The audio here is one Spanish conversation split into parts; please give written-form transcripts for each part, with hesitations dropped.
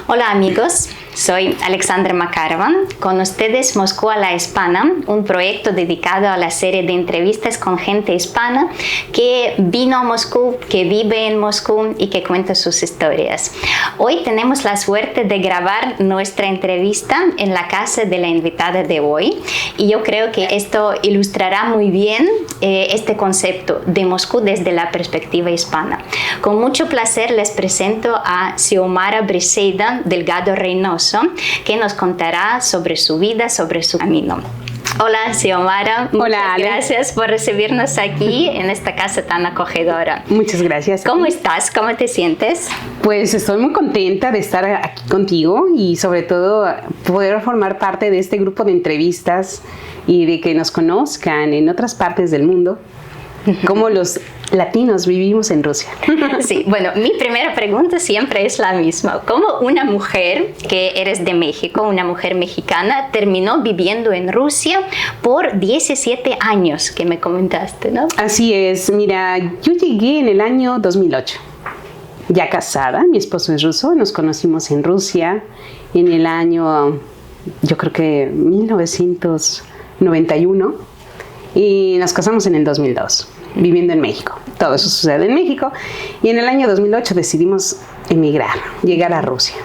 Hola amigos, soy Alexandra Makarova. Con ustedes Moscú a la Hispana, un proyecto dedicado a la serie de entrevistas con gente hispana que vino a Moscú, que vive en Moscú y que cuenta sus historias. Hoy tenemos la suerte de grabar nuestra entrevista en la casa de la invitada de hoy y yo creo que esto ilustrará muy bien este concepto de Moscú desde la perspectiva hispana. Con mucho placer les presento a Xiomara Briseida Delgado Reynoso, que nos contará sobre su vida, sobre su camino. Hola Xiomara, muchas gracias por recibirnos aquí en esta casa tan acogedora. Muchas gracias. ¿Cómo estás? ¿Cómo te sientes? Pues estoy muy contenta de estar aquí contigo y sobre todo poder formar parte de este grupo de entrevistas y de que nos conozcan en otras partes del mundo, cómo los latinos vivimos en Rusia. Sí, bueno, mi primera pregunta siempre es la misma. ¿Cómo una mujer que eres de México, una mujer mexicana, terminó viviendo en Rusia por 17 años que me comentaste, ¿no? Así es, mira, yo llegué en el año 2008, ya casada, mi esposo es ruso, nos conocimos en Rusia en el año, yo creo que 1991 y nos casamos en el 2002. Viviendo en México. Todo eso sucede en México. Y en el año 2008 decidimos emigrar, llegar a Rusia.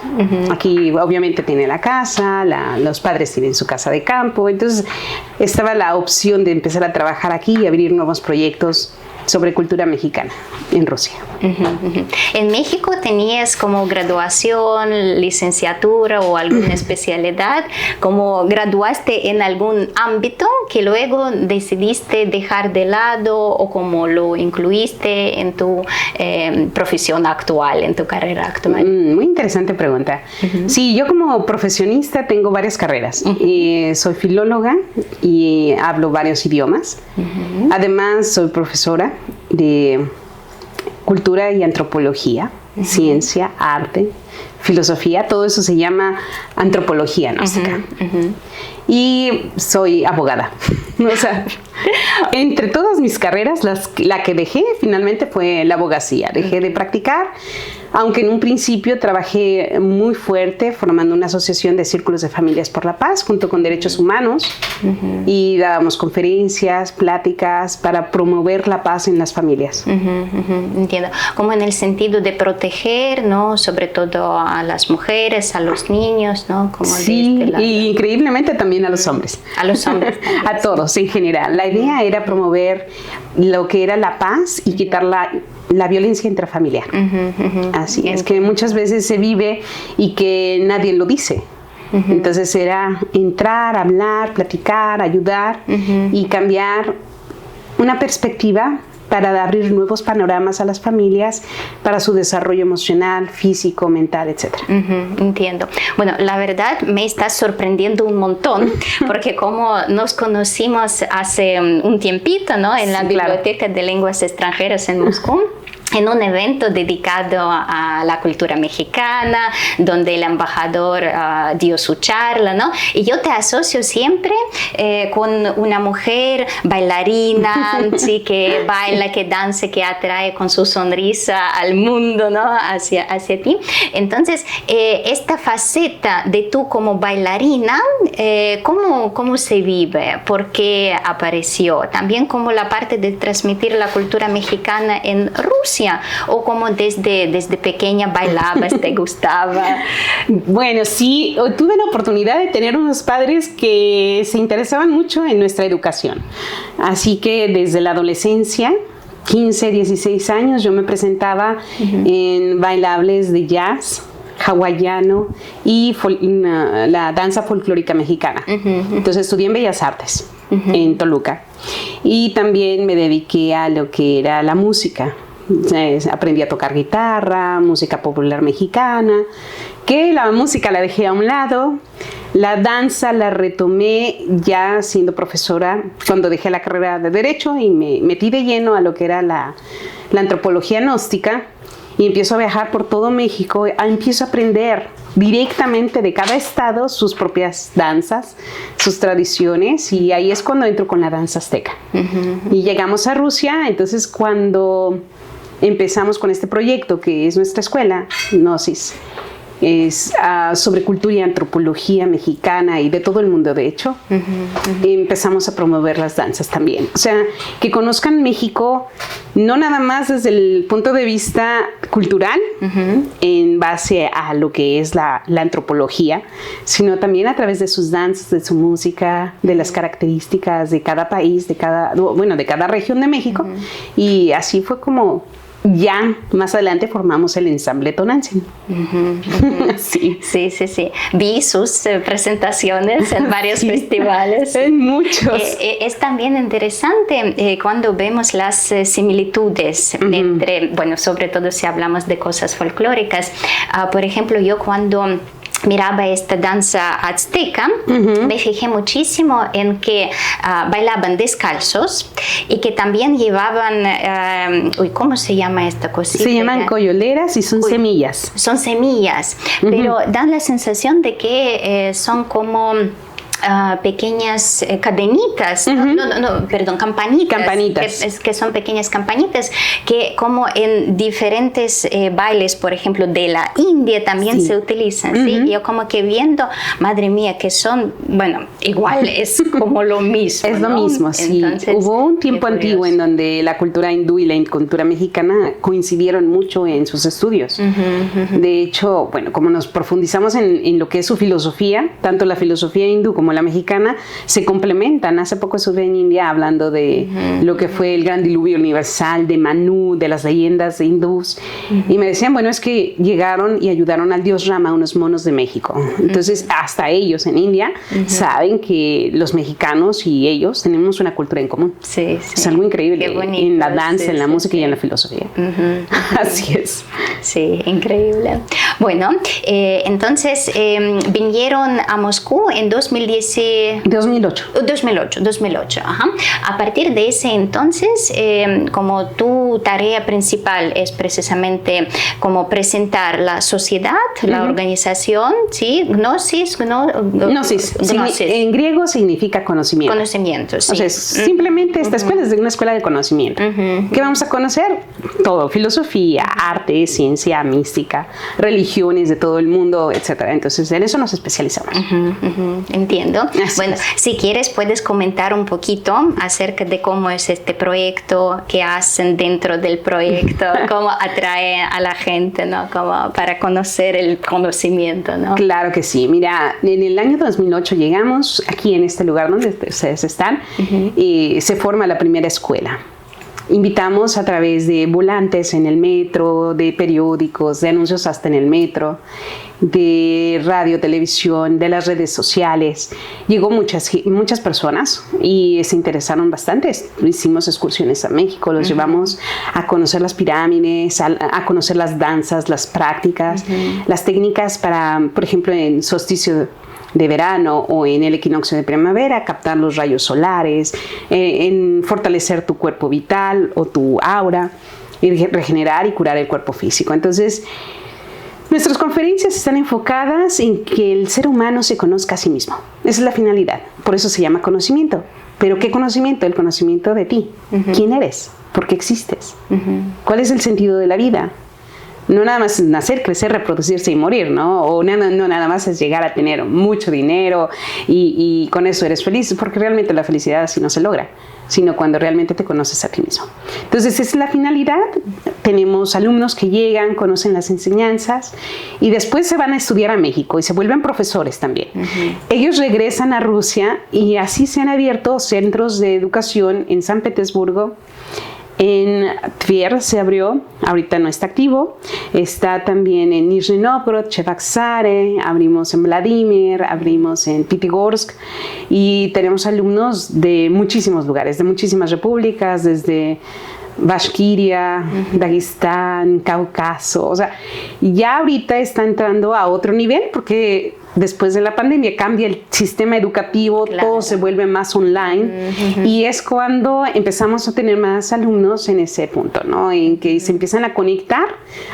Aquí obviamente tiene la casa, los padres tienen su casa de campo. Entonces estaba la opción de empezar a trabajar aquí y abrir nuevos proyectos sobre cultura mexicana en Rusia. ¿En México tenías como graduación, licenciatura o alguna especialidad? ¿Cómo graduaste en algún ámbito que luego decidiste dejar de lado o cómo lo incluiste en tu profesión actual, en tu carrera actual? Muy interesante pregunta. Sí, yo como profesionista tengo varias carreras. Soy filóloga y hablo varios idiomas. Además, soy profesora de cultura y antropología, ciencia, arte, filosofía, todo eso se llama antropología gnóstica. Y soy abogada. O sea, entre todas mis carreras, la que dejé finalmente fue la abogacía. Dejé de practicar, aunque en un principio trabajé muy fuerte formando una asociación de círculos de familias por la paz junto con derechos humanos y dábamos conferencias, pláticas para promover la paz en las familias. Entiendo. Como en el sentido de proteger, ¿no? Sobre todo a las mujeres, a los niños, ¿no? Como sí, y increíblemente también a los hombres. A los hombres. A todos en general. La idea era promover lo que era la paz y quitar la violencia intrafamiliar. Así es que muchas veces se vive y que nadie lo dice. Entonces era entrar, hablar, platicar, ayudar y cambiar una perspectiva para abrir nuevos panoramas a las familias para su desarrollo emocional, físico, mental, etc. Entiendo. Bueno, la verdad me está sorprendiendo un montón porque como nos conocimos hace un tiempito, ¿no? En la Biblioteca de Lenguas Extranjeras en Moscú, en un evento dedicado a la cultura mexicana, donde el embajador dio su charla, ¿no? Y yo te asocio siempre con una mujer bailarina, sí, que baila, que danza, que atrae con su sonrisa al mundo, ¿no? Hacia ti. Entonces, esta faceta de tú como bailarina, ¿cómo se vive? ¿Por qué apareció? También como la parte de transmitir la cultura mexicana en Rusia, o como desde pequeña bailabas, te gustaba. Bueno, sí, tuve la oportunidad de tener unos padres que se interesaban mucho en nuestra educación. Así que desde la adolescencia, 15, 16 años, yo me presentaba en bailables de jazz, hawaiano y la danza folclórica mexicana. Entonces estudié en Bellas Artes, en Toluca. Y también me dediqué a lo que era la música. Aprendí a tocar guitarra, música popular mexicana, que la música la dejé a un lado. La danza la retomé ya siendo profesora cuando dejé la carrera de Derecho y me metí de lleno a lo que era la antropología gnóstica y empiezo a viajar por todo México, empiezo a aprender directamente de cada estado sus propias danzas, sus tradiciones, y ahí es cuando entro con la danza azteca. Y llegamos a Rusia, entonces cuando empezamos con este proyecto que es nuestra escuela, Gnosis, es sobre cultura y antropología mexicana y de todo el mundo, de hecho. Empezamos a promover las danzas también. O sea, que conozcan México no nada más desde el punto de vista cultural, en base a lo que es la antropología, sino también a través de sus danzas, de su música, de las características de cada país, de cada región de México. Y así fue como ya más adelante formamos el ensamble Tonantzin. Sí. Sí. Vi sus presentaciones en varios festivales. En muchos. Es también interesante cuando vemos las similitudes entre, bueno, sobre todo si hablamos de cosas folclóricas. Por ejemplo, yo cuando miraba esta danza azteca, me fijé muchísimo en que bailaban descalzos y que también llevaban, ¿cómo se llama esta cosita? Se llaman coyoleras y son semillas. Son semillas, pero dan la sensación de que son como pequeñas cadenitas, campanitas. Que son pequeñas campanitas que como en diferentes bailes, por ejemplo, de la India también se utilizan, ¿sí? Yo como que viendo, madre mía, que son, bueno, igual es como lo mismo. Es lo mismo, sí. Entonces, hubo un tiempo antiguo en donde la cultura hindú y la cultura mexicana coincidieron mucho en sus estudios. De hecho, bueno, como nos profundizamos en lo que es su filosofía, tanto la filosofía hindú como la mexicana se complementan. Hace poco estuve en India hablando de lo que fue el gran diluvio universal, de Manú, de las leyendas hindús, y me decían, bueno, es que llegaron y ayudaron al dios Rama, unos monos de México. Entonces, hasta ellos en India saben que los mexicanos y ellos tenemos una cultura en común. Sí. Es algo increíble en la danza, en la música y en la filosofía. Así es. Sí, increíble. Bueno, entonces vinieron a Moscú en 2008. Ajá. A partir de ese entonces, como tu tarea principal es precisamente como presentar la sociedad, la organización, ¿sí? Gnosis. En griego significa conocimiento. Conocimiento, sí. O sea, simplemente esta escuela es una escuela de conocimiento. ¿Qué vamos a conocer? Todo, filosofía, arte, ciencia, mística, religiones de todo el mundo, etcétera. Entonces, en eso nos especializamos. Entiendo. Bueno, si quieres puedes comentar un poquito acerca de cómo es este proyecto, qué hacen dentro del proyecto, cómo atrae a la gente, ¿no? Como para conocer el conocimiento, ¿no? Claro que sí. Mira, en el año 2008 llegamos aquí en este lugar donde ustedes están y se forma la primera escuela. Invitamos a través de volantes en el metro, de periódicos, de anuncios hasta en el metro, de radio, televisión, de las redes sociales. Llegó muchas personas y se interesaron bastante. Hicimos excursiones a México, los llevamos a conocer las pirámides, a conocer las danzas, las prácticas, las técnicas para, por ejemplo, en solsticio de verano o en el equinoccio de primavera, captar los rayos solares, en fortalecer tu cuerpo vital o tu aura, y regenerar y curar el cuerpo físico. Entonces, nuestras conferencias están enfocadas en que el ser humano se conozca a sí mismo. Esa es la finalidad. Por eso se llama conocimiento. ¿Pero qué conocimiento? El conocimiento de ti. ¿Quién eres? ¿Por qué existes? ¿Cuál es el sentido de la vida? No nada más es nacer, crecer, reproducirse y morir, ¿no? O no nada más es llegar a tener mucho dinero y con eso eres feliz, porque realmente la felicidad así no se logra, sino cuando realmente te conoces a ti mismo. Entonces, esa es la finalidad. Tenemos alumnos que llegan, conocen las enseñanzas y después se van a estudiar a México y se vuelven profesores también. Ellos regresan a Rusia y así se han abierto centros de educación en San Petersburgo. En Tver se abrió, ahorita no está activo, está también en Nizhny Novgorod, Cheboksary, abrimos en Vladimir, abrimos en Pitigorsk y tenemos alumnos de muchísimos lugares, de muchísimas repúblicas, desde Bashkiria, Dagestán, Cáucaso, o sea, ya ahorita está entrando a otro nivel porque después de la pandemia cambia el sistema educativo, todo se vuelve más online y es cuando empezamos a tener más alumnos en ese punto, ¿no? En que se empiezan a conectar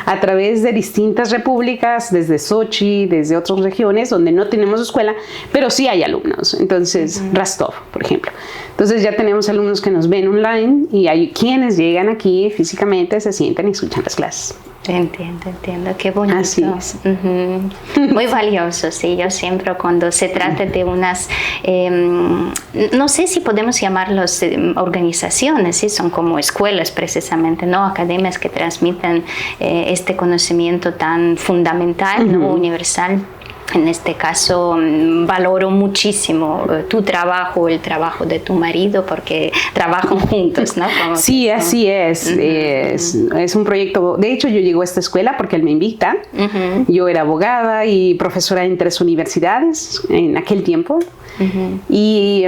a través de distintas repúblicas, desde Sochi, desde otras regiones donde no tenemos escuela, pero sí hay alumnos. Entonces, Rostov, por ejemplo. Entonces ya tenemos alumnos que nos ven online y hay quienes llegan aquí físicamente, se sientan y escuchan las clases. Entiendo, qué bonito. Así es. Muy valioso, sí. Yo siempre cuando se trata de unas, no sé si podemos llamarlos organizaciones, ¿sí? Son como escuelas precisamente, ¿no? Academias que transmiten este conocimiento tan fundamental, ¿no? Universal. En este caso, valoro muchísimo tu trabajo, el trabajo de tu marido, porque trabajan juntos, ¿no? Como sí, así es. Es un proyecto. De hecho, yo llego a esta escuela porque él me invita. Yo era abogada y profesora en 3 universidades en aquel tiempo. Y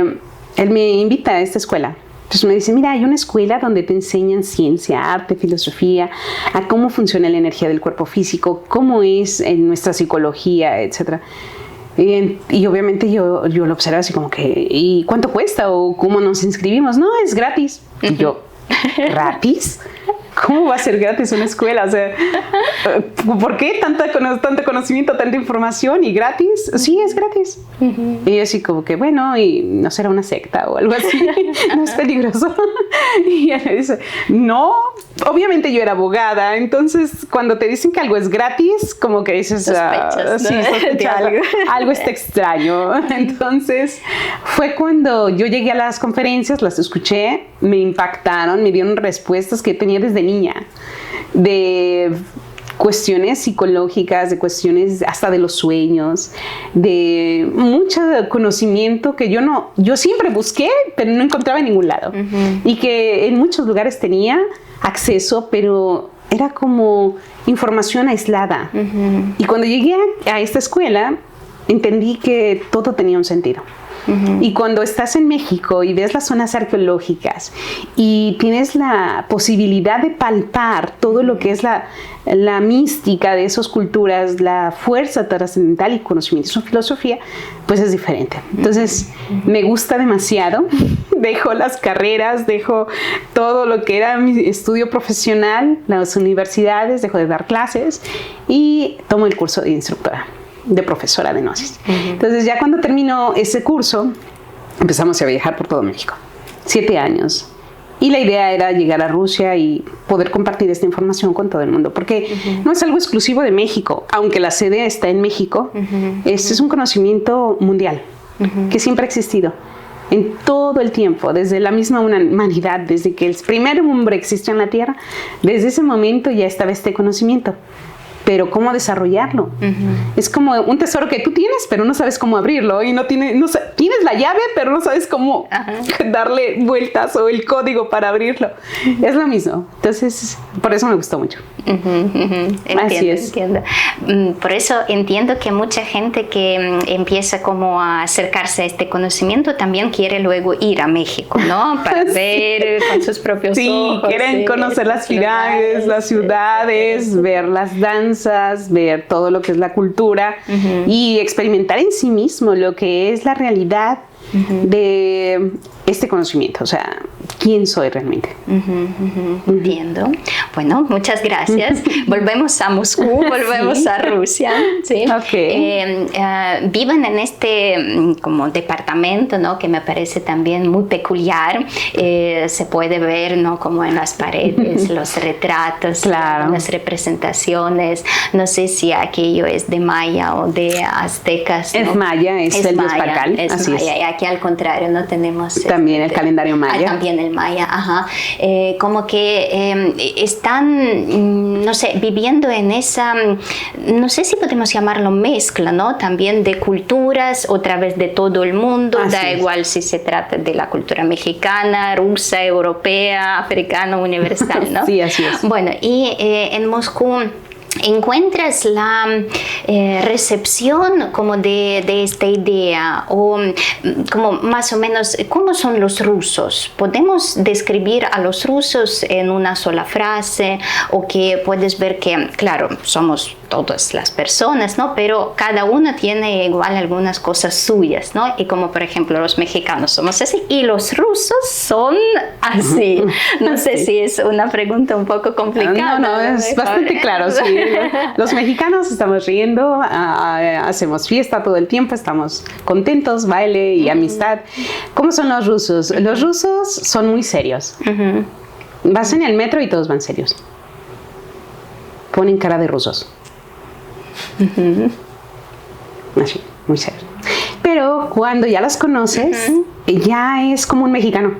él me invita a esta escuela. Entonces me dice, mira, hay una escuela donde te enseñan ciencia, arte, filosofía, a cómo funciona la energía del cuerpo físico, cómo es en nuestra psicología, etc. Y obviamente yo lo observo así como que, ¿y cuánto cuesta? ¿O cómo nos inscribimos? No, es gratis. Y yo, ¿gratis? ¿Cómo va a ser gratis una escuela? O sea, ¿por qué tanto conocimiento, tanta información y gratis? Sí, es gratis. Y yo así como que, bueno, y no será una secta o algo así, no es peligroso. Y ella me dice, no, obviamente yo era abogada, entonces cuando te dicen que algo es gratis, como que dices, sospechas, ¿no? Sí, sospechas, algo está extraño. Entonces fue cuando yo llegué a las conferencias, las escuché, me impactaron, me dieron respuestas que tenía desde niña, de cuestiones psicológicas, de cuestiones hasta de los sueños, de mucho conocimiento que yo siempre busqué, pero no encontraba en ningún lado. Y que en muchos lugares tenía acceso, pero era como información aislada. Y cuando llegué a esta escuela, entendí que todo tenía un sentido. Y cuando estás en México y ves las zonas arqueológicas y tienes la posibilidad de palpar todo lo que es la mística de esas culturas, la fuerza trascendental y conocimiento, su filosofía, pues es diferente. Entonces, me gusta demasiado. Dejo las carreras, dejo todo lo que era mi estudio profesional, las universidades, dejo de dar clases y tomo el curso de instructora, de profesora de Gnosis. Entonces ya cuando terminó ese curso, empezamos a viajar por todo México, 7 años. Y la idea era llegar a Rusia y poder compartir esta información con todo el mundo, porque no es algo exclusivo de México, aunque la sede está en México, este es un conocimiento mundial, que siempre ha existido. En todo el tiempo, desde la misma humanidad, desde que el primer hombre existió en la Tierra, desde ese momento ya estaba este conocimiento. Pero ¿cómo desarrollarlo? Es como un tesoro que tú tienes, pero no sabes cómo abrirlo. Y tienes la llave, pero no sabes cómo darle vueltas o el código para abrirlo. Es lo mismo. Entonces, por eso me gustó mucho. Así es. Entiendo. Por eso entiendo que mucha gente que empieza como a acercarse a este conocimiento también quiere luego ir a México, ¿no? Para ver con sus propios ojos. Sí, quieren conocer las pirámides, las ciudades, ver las danzas, ver todo lo que es la cultura y experimentar en sí mismo lo que es la realidad de este conocimiento, o sea, ¿quién soy realmente? Entiendo. Bueno, muchas gracias. Volvemos a Moscú, volvemos a Rusia. ¿Sí? Viven en este como departamento, ¿no? Que me parece también muy peculiar. Se puede ver, ¿no? Como en las paredes, los retratos, las representaciones. No sé si aquello es de maya o de aztecas, ¿no? Es maya, es el dios Pacal. Es maya. Y aquí al contrario no tenemos... También el calendario maya. También el maya, como que están, no sé, viviendo en esa, no sé si podemos llamarlo mezcla, ¿no? También de culturas, otra vez de todo el mundo, da igual si se trata de la cultura mexicana, rusa, europea, africana, universal, ¿no? Sí, así es. Bueno, y en Moscú, ¿encuentras la recepción como de esta idea o como más o menos cómo son los rusos? ¿Podemos describir a los rusos en una sola frase o que puedes ver que, claro, somos todas las personas, ¿no? Pero cada uno tiene igual algunas cosas suyas, ¿no? Y como por ejemplo los mexicanos somos así y los rusos son así. No sé si es una pregunta un poco complicada. No, es bastante claro, sí. Los mexicanos estamos riendo, hacemos fiesta todo el tiempo, estamos contentos, baile y amistad. ¿Cómo son los rusos? Los rusos son muy serios. Vas en el metro y todos van serios. ponen cara de rusos. Así, muy serio. Pero cuando ya las conoces, ya es como un mexicano.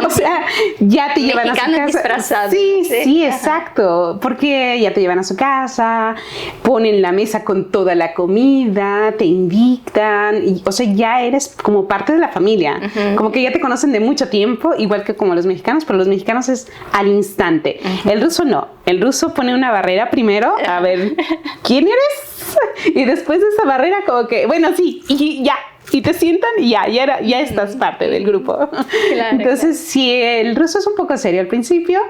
O sea, ya te llevan a su casa. Disfrazado. Sí, exacto. Porque ya te llevan a su casa, ponen la mesa con toda la comida, te invitan. O sea, ya eres como parte de la familia. Como que ya te conocen de mucho tiempo, igual que como los mexicanos, pero los mexicanos es al instante. El ruso no. El ruso pone una barrera primero, a ver, ¿quién eres? Y después de esa barrera como que, bueno, sí, y ya. Y te sientan y ya estás parte del grupo. Claro, entonces, sí, el ruso es un poco serio al principio,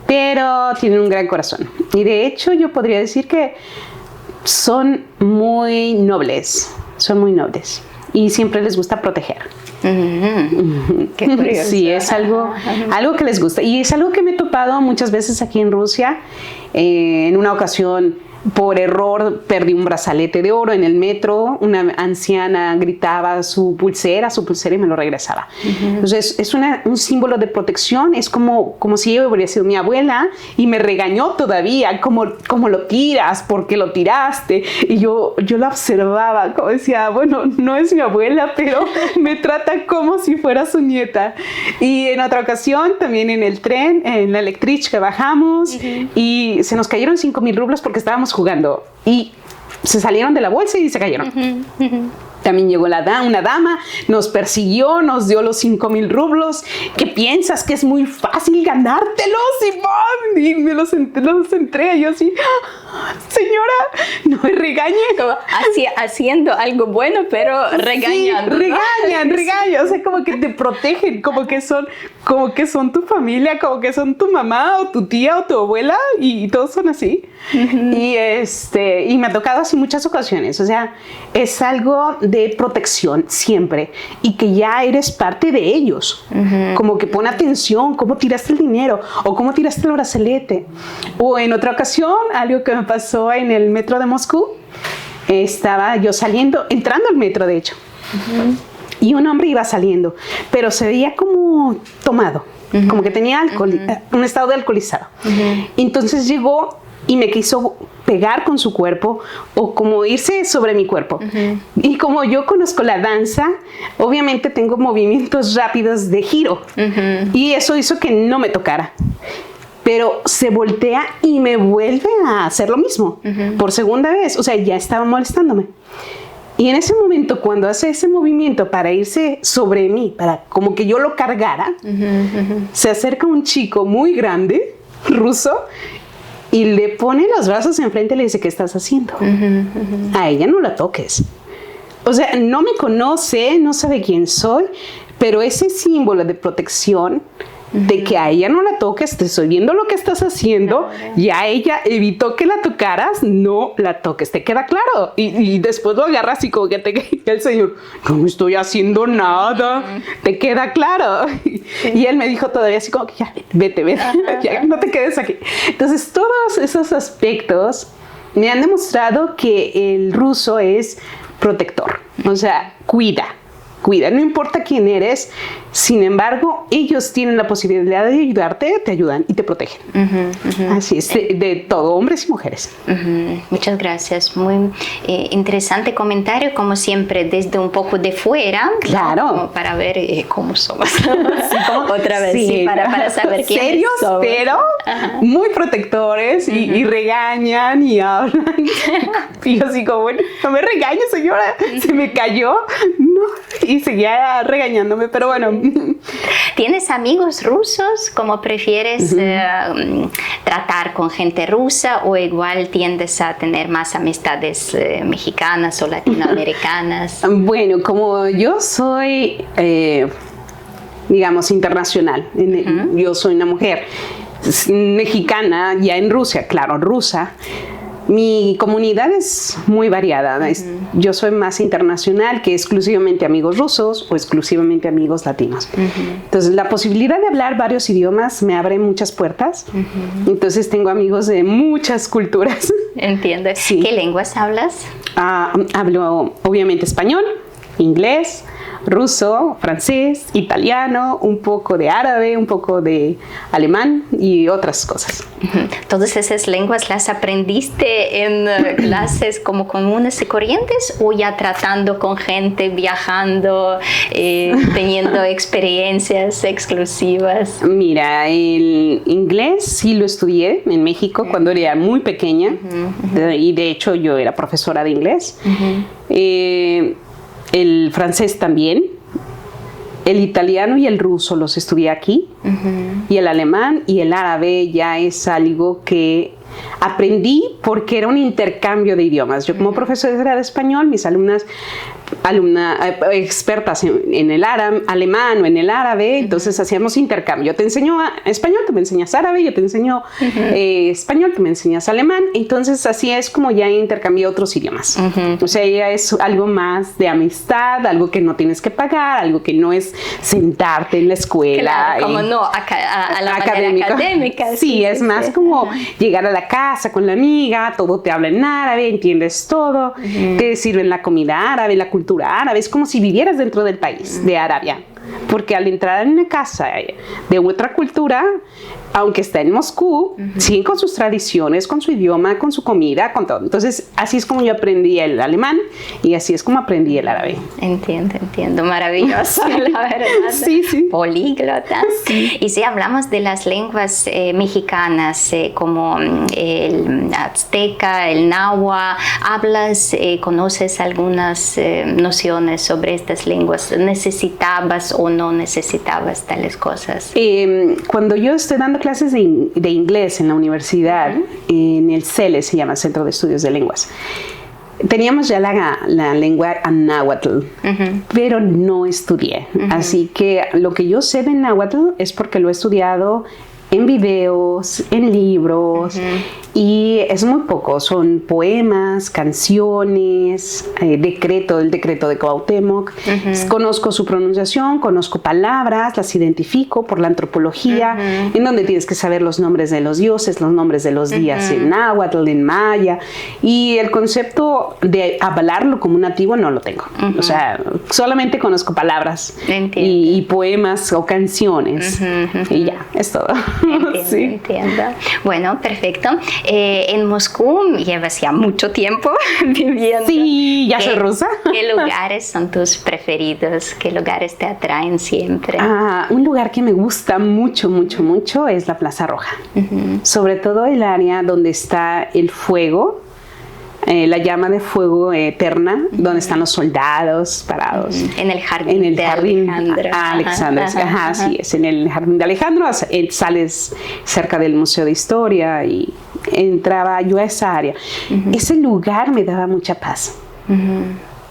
pero tiene un gran corazón. Y de hecho, yo podría decir que son muy nobles. Y siempre les gusta proteger. Qué curioso. Sí, es algo que les gusta. Y es algo que me he topado muchas veces aquí en Rusia. En una ocasión, por error, perdí un brazalete de oro en el metro. Una anciana gritaba su pulsera y me lo regresaba. Entonces, es un símbolo de protección. Es como si yo hubiera sido mi abuela y me regañó todavía. Como lo tiras, ¿por qué lo tiraste? Y yo la observaba, como decía, bueno, no es mi abuela, pero me trata como si fuera su nieta. Y en otra ocasión, también en el tren, en la electrichka bajamos y se nos cayeron 5,000 rublos porque estábamos jugando y se salieron de la bolsa y se cayeron. También llegó una dama, nos persiguió, nos dio los 5,000 rublos. ¿Qué piensas? ¿Que es muy fácil ganártelos, Simón? Y me los entregué. Yo así, señora, no me regañe. Como haciendo algo bueno, pero regañando. Sí, regañan. O sea, como que te protegen, como que son tu familia, como que son tu mamá o tu tía o tu abuela, y todos son así. Y me ha tocado así muchas ocasiones. O sea, es algo de protección siempre, y que ya eres parte de ellos. Como que pon atención, cómo tiraste el dinero o cómo tiraste el brazalete. O en otra ocasión, algo que me pasó en el metro de Moscú, estaba yo entrando al metro de hecho, y un hombre iba saliendo, pero se veía como tomado, como que tenía un estado de alcoholizado. Entonces llegó y me quiso pegar con su cuerpo o como irse sobre mi cuerpo. Y como yo conozco la danza, obviamente tengo movimientos rápidos de giro. Y eso hizo que no me tocara. Pero se voltea y me vuelve a hacer lo mismo por segunda vez. O sea, ya estaba molestándome. Y en ese momento, cuando hace ese movimiento para irse sobre mí, para como que yo lo cargara, se acerca un chico muy grande, ruso, y le pone los brazos enfrente y le dice, ¿qué estás haciendo? A ella no la toques. O sea, no me conoce, no sabe quién soy, pero ese símbolo de protección, de que a ella no la toques, te estoy viendo lo que estás haciendo, ya ella evitó que la tocaras, no la toques, ¿te queda claro? Y después lo agarras y como que el señor, no estoy haciendo nada, ¿te queda claro? Y él me dijo todavía así como que ya, vete, ya no te quedes aquí. Entonces todos esos aspectos me han demostrado que el ruso es protector, o sea, cuida, no importa quién eres. Sin embargo, ellos tienen la posibilidad de ayudarte, te ayudan y te protegen. Así es, de todo, hombres y mujeres. Muchas gracias. Muy interesante comentario, como siempre, desde un poco de fuera. Claro. ¿No? Como para ver cómo somos. Otra vez, sí, para saber quiénes serios, somos. pero muy protectores y regañan y hablan. Y yo así como, bueno, no me regañes, señora, se me cayó. No. Y seguía regañándome, pero bueno. ¿Tienes amigos rusos? ¿Cómo prefieres tratar con gente rusa, o igual tiendes a tener más amistades mexicanas o latinoamericanas? Bueno, como yo soy, digamos, internacional, yo soy una mujer mexicana, ya en Rusia, claro, rusa. Mi comunidad es muy variada. Yo soy más internacional que exclusivamente amigos rusos o exclusivamente amigos latinos. Entonces, la posibilidad de hablar varios idiomas me abre muchas puertas. Entonces, tengo amigos de muchas culturas. Entiendo. Sí. ¿Qué lenguas hablas? Hablo, obviamente, español, inglés, ruso, francés, italiano, un poco de árabe, un poco de alemán y otras cosas. ¿Todas esas lenguas las aprendiste en clases como comunes y corrientes o ya tratando con gente, viajando, teniendo experiencias exclusivas? Mira, el inglés sí lo estudié en México cuando era muy pequeña y de hecho yo era profesora de inglés. El francés también. El italiano y el ruso los estudié aquí, y el alemán y el árabe ya es algo que aprendí porque era un intercambio de idiomas. Yo como profesora de español, mis alumnas expertas en el alemán o en el árabe, entonces hacíamos intercambio. Yo te enseño español, tú me enseñas árabe, yo te enseño español, tú me enseñas alemán. Entonces así es como ya intercambié otros idiomas. O sea, ya es algo más de amistad, algo que no tienes que pagar, algo que no es sentarte en la escuela. Claro, como no a la manera académica. Sí, es más como llegar a la casa con la amiga, todo te habla en árabe, entiendes todo, te sirven la comida árabe, la cultura árabe, es como si vivieras dentro del país de Arabia, porque al entrar en una casa de otra cultura, aunque está en Moscú, siguen con sus tradiciones, con su idioma, con su comida, con todo. Entonces, así es como yo aprendí el alemán y así es como aprendí el árabe. Entiendo, maravilloso, la verdad. Sí. Políglota. Sí. Y si hablamos de las lenguas mexicanas, como el azteca, el náhuatl, conoces algunas nociones sobre estas lenguas? ¿Necesitabas o no necesitabas tales cosas? Cuando yo estoy dando clases de inglés en la universidad, en el CELE, se llama Centro de Estudios de Lenguas, teníamos ya la lengua náhuatl, pero no estudié. Así que lo que yo sé de náhuatl es porque lo he estudiado en videos, en libros, y es muy poco. Son poemas, canciones, el decreto de Cuauhtémoc. Conozco su pronunciación, conozco palabras, las identifico por la antropología, en donde tienes que saber los nombres de los dioses, los nombres de los días en náhuatl, en maya, y el concepto de avalarlo como un nativo no lo tengo. O sea, solamente conozco palabras y poemas o canciones, y ya, es todo. Entiendo. Bueno, perfecto. En Moscú llevas ya mucho tiempo viviendo. Sí, ya soy rusa. ¿Qué lugares son tus preferidos? ¿Qué lugares te atraen siempre? Un lugar que me gusta mucho es la Plaza Roja. Sobre todo el área donde está el fuego. La llama de fuego eterna, donde están los soldados parados. En el jardín de Alejandro. Alejandro, sí, es en el jardín de Alejandro. Sales cerca del Museo de Historia y entraba yo a esa área. Ese lugar me daba mucha paz.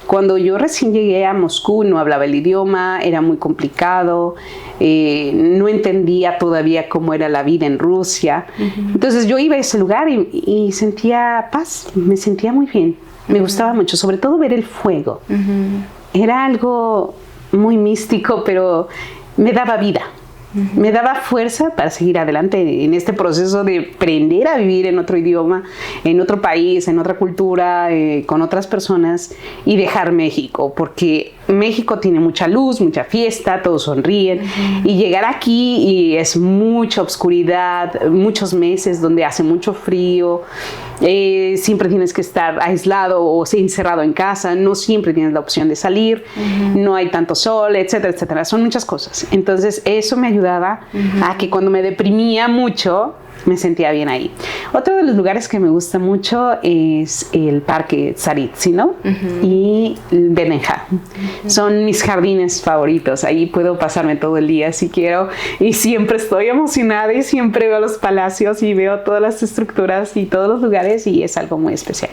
Cuando yo recién llegué a Moscú no hablaba el idioma, era muy complicado, no entendía todavía cómo era la vida en Rusia. Entonces yo iba a ese lugar y sentía paz, me sentía muy bien, me gustaba mucho, sobre todo ver el fuego. Era algo muy místico, pero me daba vida. Me daba fuerza para seguir adelante en este proceso de aprender a vivir en otro idioma, en otro país, en otra cultura, con otras personas, y dejar México, porque México tiene mucha luz, mucha fiesta, todos sonríen, y llegar aquí y es mucha oscuridad, muchos meses donde hace mucho frío, siempre tienes que estar aislado o encerrado en casa, no siempre tienes la opción de salir, no hay tanto sol, etcétera, etcétera. Son muchas cosas. Entonces eso me ayudaba a que cuando me deprimía mucho, me sentía bien ahí. Otro de los lugares que me gusta mucho es el Parque Tsaritsino y Belenja. Son mis jardines favoritos. Ahí puedo pasarme todo el día si quiero y siempre estoy emocionada y siempre veo los palacios y veo todas las estructuras y todos los lugares y es algo muy especial.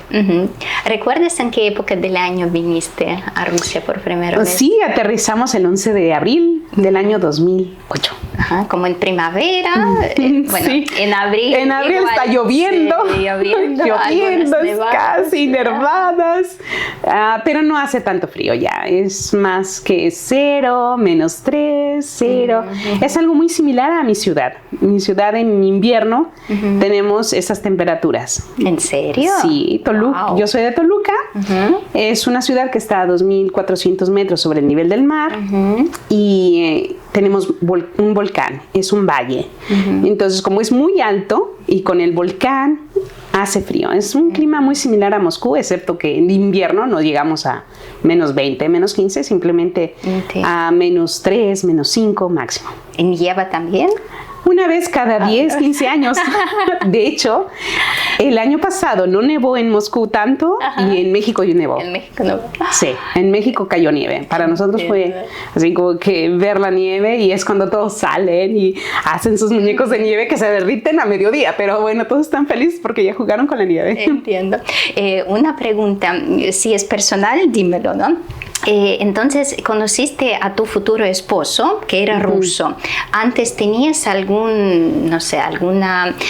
¿Recuerdas en qué época del año viniste a Rusia por primera vez? Sí, aterrizamos el 11 de abril del año 2008. Como en primavera. Bueno, sí. En abril está lloviendo. Sí, lloviendo es casi nevadas. Pero no hace tanto frío ya. Es más que 0, -3, 0. Es algo muy similar a mi ciudad. Mi ciudad en invierno tenemos esas temperaturas. ¿En serio? Sí, Toluca. Wow. Yo soy de Toluca. Es una ciudad que está a 2.400 metros sobre el nivel del mar y tenemos un volcán, es un valle. Entonces, como es muy alto y con el volcán hace frío. Es un clima muy similar a Moscú, excepto que en invierno no llegamos a menos 20, menos 15, simplemente a menos 3, menos 5 máximo. ¿Y nieva también? Una vez cada 10, 15 años. De hecho, el año pasado no nevó en Moscú tanto y en México ya nevó. En México no. Sí, en México cayó nieve. Para nosotros fue así como que ver la nieve y es cuando todos salen y hacen sus muñecos de nieve que se derriten a mediodía. Pero bueno, todos están felices porque ya jugaron con la nieve. Entiendo. Una pregunta, si es personal, dímelo, ¿no? Entonces, conociste a tu futuro esposo, que era ruso. ¿Antes tenías alguna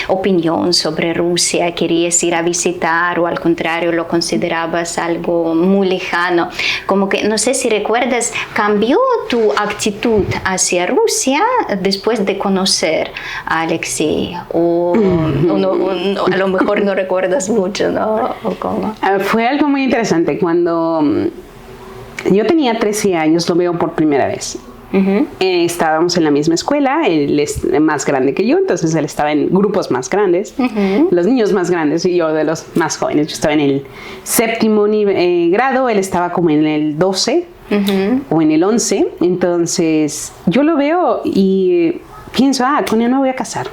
opinión sobre Rusia? ¿Querías ir a visitar o al contrario lo considerabas algo muy lejano? Como que, no sé si recuerdas, ¿cambió tu actitud hacia Rusia después de conocer a Alexei? O a lo mejor no recuerdas mucho, ¿no? ¿O cómo? Fue algo muy interesante. Cuando yo tenía 13 años, lo veo por primera vez. Estábamos en la misma escuela, él es más grande que yo, entonces él estaba en grupos más grandes, los niños más grandes y yo de los más jóvenes. Yo estaba en el 7º grado, él estaba como en el 12 o en el 11, entonces yo lo veo y pienso, con él me voy a casar.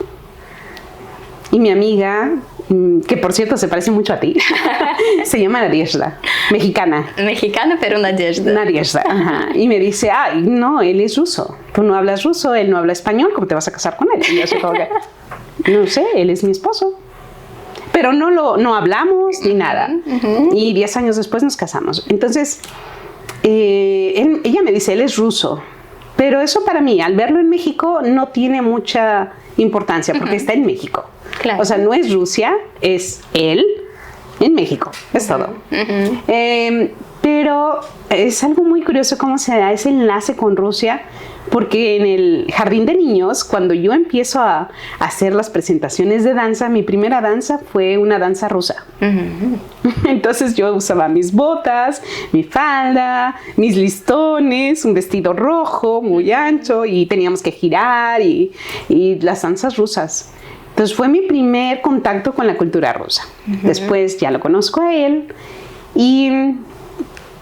Y mi amiga, que por cierto se parece mucho a ti, se llama Nadezhda, mexicana. Mexicana, pero Nadezhda. Nadezhda, ajá. Y me dice, no, él es ruso. Tú no hablas ruso, él no habla español, ¿cómo te vas a casar con él? Y yo soy como que, no sé, él es mi esposo. Pero no hablamos ni nada. Y 10 años después nos casamos. Entonces, ella me dice, él es ruso. Pero eso para mí, al verlo en México, no tiene mucha importancia porque está en México. Claro. O sea, no es Rusia, es él en México, es todo. Pero es algo muy curioso cómo se da ese enlace con Rusia, porque en el jardín de niños, cuando yo empiezo a hacer las presentaciones de danza, mi primera danza fue una danza rusa. Entonces yo usaba mis botas, mi falda, mis listones, un vestido rojo muy ancho y teníamos que girar y las danzas rusas. Entonces fue mi primer contacto con la cultura rusa. Después ya lo conozco a él y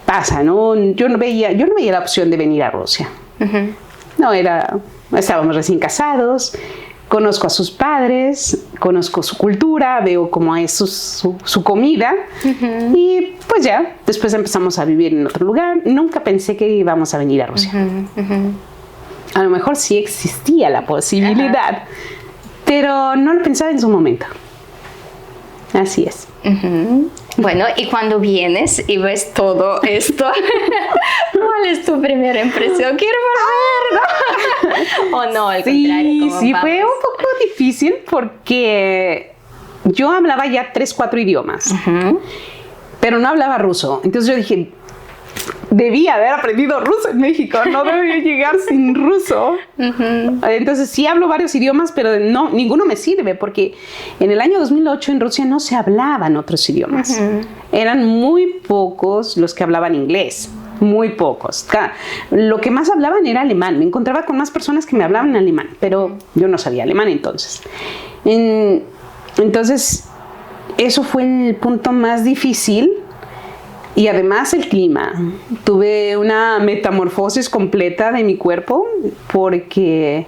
pasa, ¿no? Yo no veía la opción de venir a Rusia. Estábamos recién casados, conozco a sus padres, conozco su cultura, veo cómo es su comida y pues ya, después empezamos a vivir en otro lugar. Nunca pensé que íbamos a venir a Rusia. A lo mejor sí existía la posibilidad, pero no lo pensaba en su momento. Así es. Bueno, y cuando vienes y ves todo esto, ¿cuál es tu primera impresión? ¡Quiero volver! ¿No? ¿O no? Al contrario, sí, fue un poco difícil porque yo hablaba ya 3, 4 idiomas, pero no hablaba ruso. Entonces yo dije, debía haber aprendido ruso en México, no debía llegar sin ruso. Entonces sí hablo varios idiomas, pero ninguno me sirve porque en el año 2008 en Rusia no se hablaban otros idiomas. Eran muy pocos los que hablaban inglés, muy pocos. Lo que más hablaban era alemán. Me encontraba con más personas que me hablaban alemán, pero yo no sabía alemán entonces. Entonces eso fue el punto más difícil. Y además el clima. Tuve una metamorfosis completa de mi cuerpo porque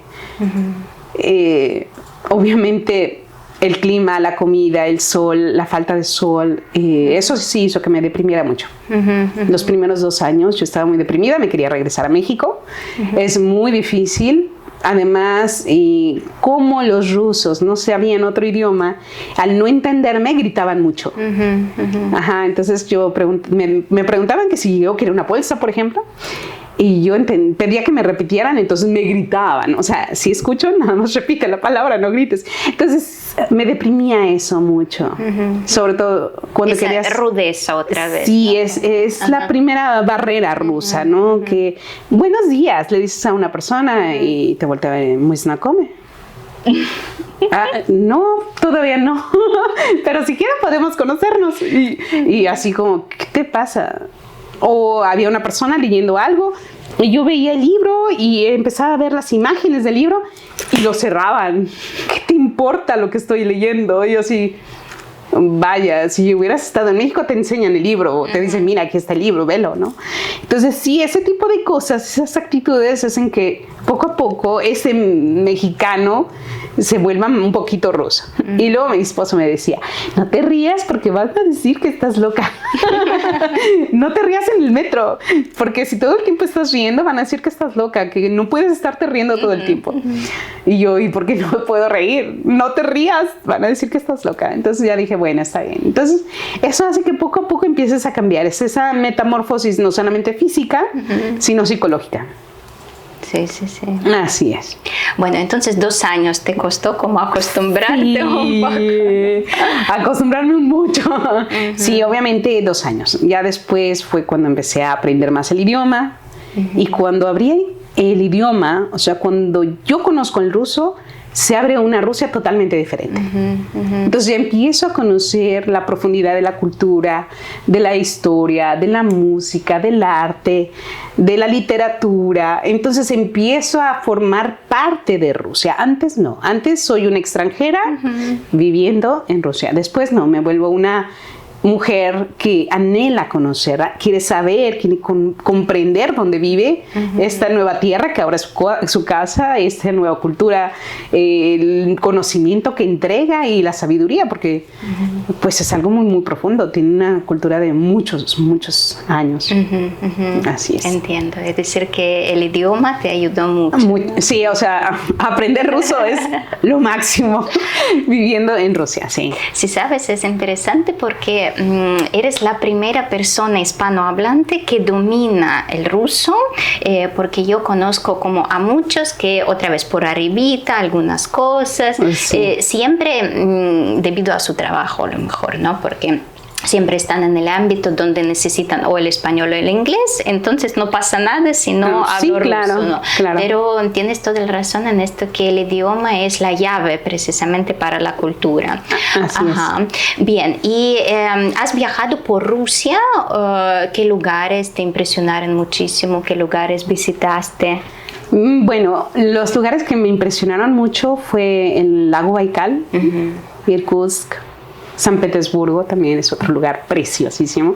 obviamente el clima, la comida, el sol, la falta de sol, eso sí hizo que me deprimiera mucho. Los primeros 2 años yo estaba muy deprimida, me quería regresar a México. Es muy difícil. Además, como los rusos no sabían otro idioma, al no entenderme gritaban mucho. Entonces me preguntaban que si yo quería una bolsa, por ejemplo, y yo pedía que me repitieran, entonces me gritaban. O sea, si escucho, nada más repite la palabra, no grites. Entonces me deprimía eso mucho, sobre todo cuando esa querías... rudeza otra vez. Sí, ¿no? es la primera barrera rusa, ¿no? Que buenos días le dices a una persona y te voltea a ver muy znakome. No, todavía no, pero siquiera podemos conocernos. Y así como, ¿qué te pasa? O había una persona leyendo algo y yo veía el libro y empezaba a ver las imágenes del libro y lo cerraban. ¿Qué te importa lo que estoy leyendo? Y yo así, vaya, si hubieras estado en México te enseñan el libro, o te dicen, mira, aquí está el libro, velo, ¿no? Entonces sí, ese tipo de cosas, esas actitudes hacen que poco a poco ese mexicano se vuelva un poquito ruso. Y luego mi esposo me decía, no te rías porque vas a decir que estás loca. No te rías en el metro, porque si todo el tiempo estás riendo van a decir que estás loca, que no puedes estarte riendo todo el tiempo. Y yo, ¿y por qué no me puedo reír? No te rías, van a decir que estás loca. Entonces ya dije, bueno, está bien. Entonces eso hace que poco a poco empieces a cambiar. Es esa metamorfosis no solamente física, sino psicológica. Sí, sí, sí. Así es. Bueno, entonces 2 años te costó como acostumbrarte un poco. Acostumbrarme mucho. Sí, obviamente 2 años. Ya después fue cuando empecé a aprender más el idioma. Y cuando abrí el idioma, o sea, cuando yo conozco el ruso, se abre una Rusia totalmente diferente. Entonces ya empiezo a conocer la profundidad de la cultura, de la historia, de la música, del arte, de la literatura. Entonces empiezo a formar parte de Rusia. Antes no, antes soy una extranjera viviendo en Rusia. Después no, me vuelvo una mujer que anhela conocer, quiere saber, quiere comprender dónde vive esta nueva tierra que ahora es su casa, esta nueva cultura, el conocimiento que entrega y la sabiduría, porque pues es algo muy, muy profundo, tiene una cultura de muchos, muchos años. Así es. Entiendo, es decir que el idioma te ayudó mucho. Sí, o sea, aprender ruso es lo máximo viviendo en Rusia, sí. Si sabes, es interesante porque eres la primera persona hispanohablante que domina el ruso, porque yo conozco como a muchos que otra vez por arribita algunas cosas, sí. Siempre debido a su trabajo a lo mejor, ¿no? Porque siempre están en el ámbito donde necesitan o el español o el inglés, entonces no pasa nada si no hablo ruso, ¿no? Claro. Pero tienes toda la razón en esto, que el idioma es la llave precisamente para la cultura. Así es. Bien, y has viajado por Rusia, ¿qué lugares te impresionaron muchísimo? ¿Qué lugares visitaste? Bueno, los lugares que me impresionaron mucho fue el lago Baikal, Irkutsk, San Petersburgo también es otro lugar preciosísimo.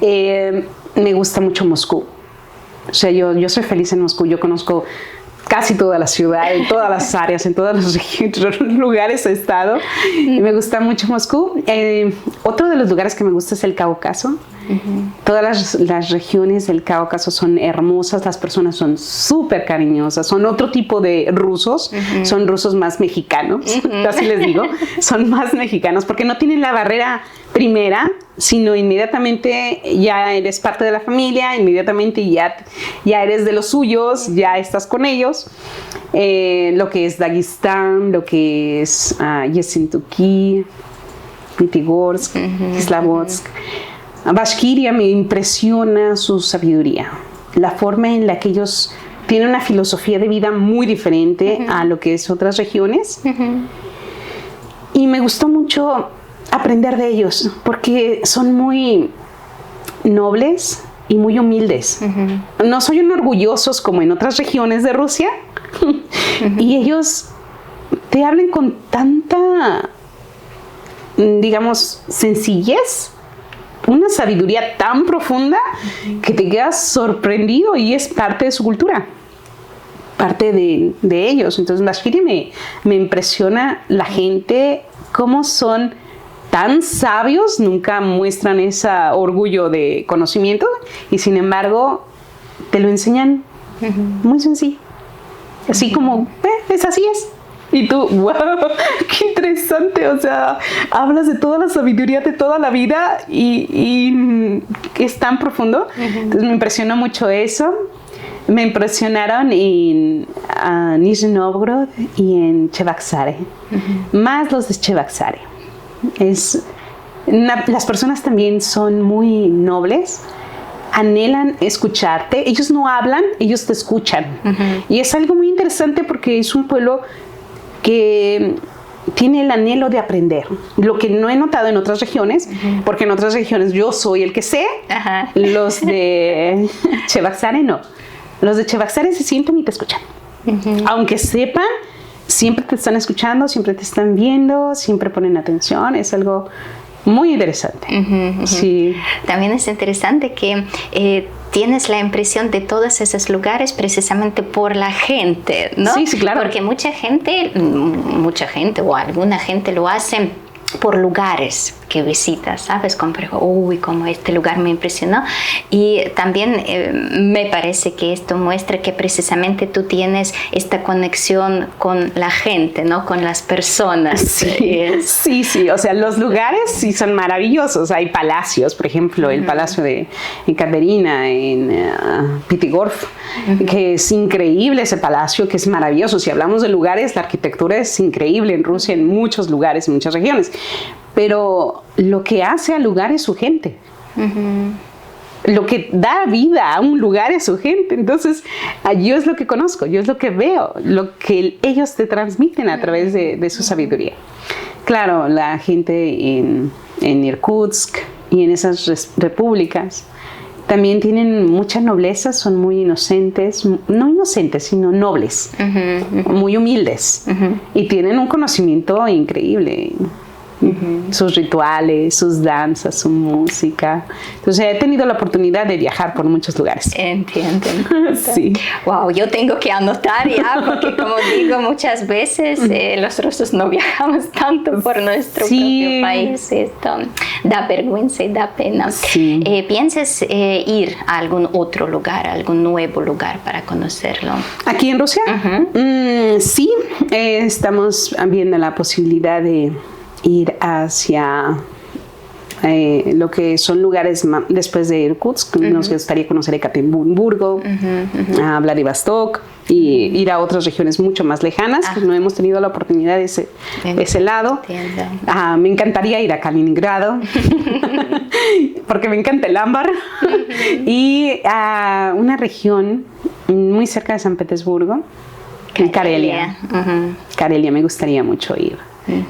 Me gusta mucho Moscú. O sea, yo soy feliz en Moscú. Yo conozco casi toda la ciudad, en todas las áreas, en todos los lugares he estado. Y me gusta mucho Moscú. Otro de los lugares que me gusta es el Cáucaso. Todas las regiones del Cáucaso son hermosas, las personas son súper cariñosas, son otro tipo de rusos, son rusos más mexicanos, así les digo, son más mexicanos porque no tienen la barrera primera, sino inmediatamente ya eres parte de la familia, inmediatamente ya eres de los suyos, ya estás con ellos. Lo que es Dagestán, lo que es Yessentuki, Pitigorsk, Slavotsk. Bashkiria me impresiona su sabiduría, la forma en la que ellos tienen una filosofía de vida muy diferente a lo que es otras regiones. Y me gustó mucho aprender de ellos porque son muy nobles y muy humildes. No son orgullosos como en otras regiones de Rusia. Y ellos te hablan con tanta, digamos, sencillez, una sabiduría tan profunda que te quedas sorprendido y es parte de su cultura, parte de ellos. Entonces Bashkiria me impresiona la gente, cómo son tan sabios, nunca muestran ese orgullo de conocimiento y sin embargo te lo enseñan muy sencillo, así como, es así es. Y tú, wow, qué interesante, o sea, hablas de toda la sabiduría de toda la vida y es tan profundo. Entonces me impresionó mucho eso. Me impresionaron en Nizhny Novgorod y en Cheboksary, más los de Cheboksary. Las personas también son muy nobles, anhelan escucharte, ellos no hablan, ellos te escuchan. Y es algo muy interesante porque es un pueblo que tiene el anhelo de aprender, lo que no he notado en otras regiones, porque en otras regiones yo soy el que sé, los de Cheboksary no. Los de Cheboksary se sienten y te escuchan. Aunque sepan, siempre te están escuchando, siempre te están viendo, siempre ponen atención, es algo muy interesante. Sí. También es interesante que tienes la impresión de todos esos lugares precisamente por la gente, ¿no? Sí, claro. Porque mucha gente o alguna gente lo hace por lugares que visitas, ¿sabes? Como este lugar me impresionó. Y también me parece que esto muestra que precisamente tú tienes esta conexión con la gente, ¿no? Con las personas. Sí. O sea, los lugares sí son maravillosos. Hay palacios, por ejemplo, el Palacio de Ekaterina en Pitigorsk, que es increíble ese palacio, que es maravilloso. Si hablamos de lugares, la arquitectura es increíble en Rusia, en muchos lugares, en muchas regiones. Pero lo que hace al lugar es su gente. Lo que da vida a un lugar es su gente. Entonces, yo es lo que conozco, yo es lo que veo, lo que ellos te transmiten a través de su sabiduría. Claro, la gente en Irkutsk y en esas repúblicas también tienen mucha nobleza, son muy inocentes, no inocentes, sino nobles, muy humildes, y tienen un conocimiento increíble. Sus rituales, sus danzas, su música. Entonces he tenido la oportunidad de viajar por muchos lugares. Entiendo. Sí. Wow, yo tengo que anotar ya, porque como digo muchas veces, los rusos no viajamos tanto por nuestro propio país. Esto da vergüenza y da pena. Sí. ¿Piensas ir a algún otro lugar, algún nuevo lugar para conocerlo? ¿Aquí en Rusia? Sí, estamos viendo la posibilidad de ir hacia lo que son lugares después de Irkutsk. Nos gustaría conocer Ekaterimburgo, Vladivostok y ir a otras regiones mucho más lejanas. Pues no hemos tenido la oportunidad de ese lado. Me encantaría ir a Kaliningrado porque me encanta el ámbar. Y a una región muy cerca de San Petersburgo, Karelia. Karelia, me gustaría mucho ir.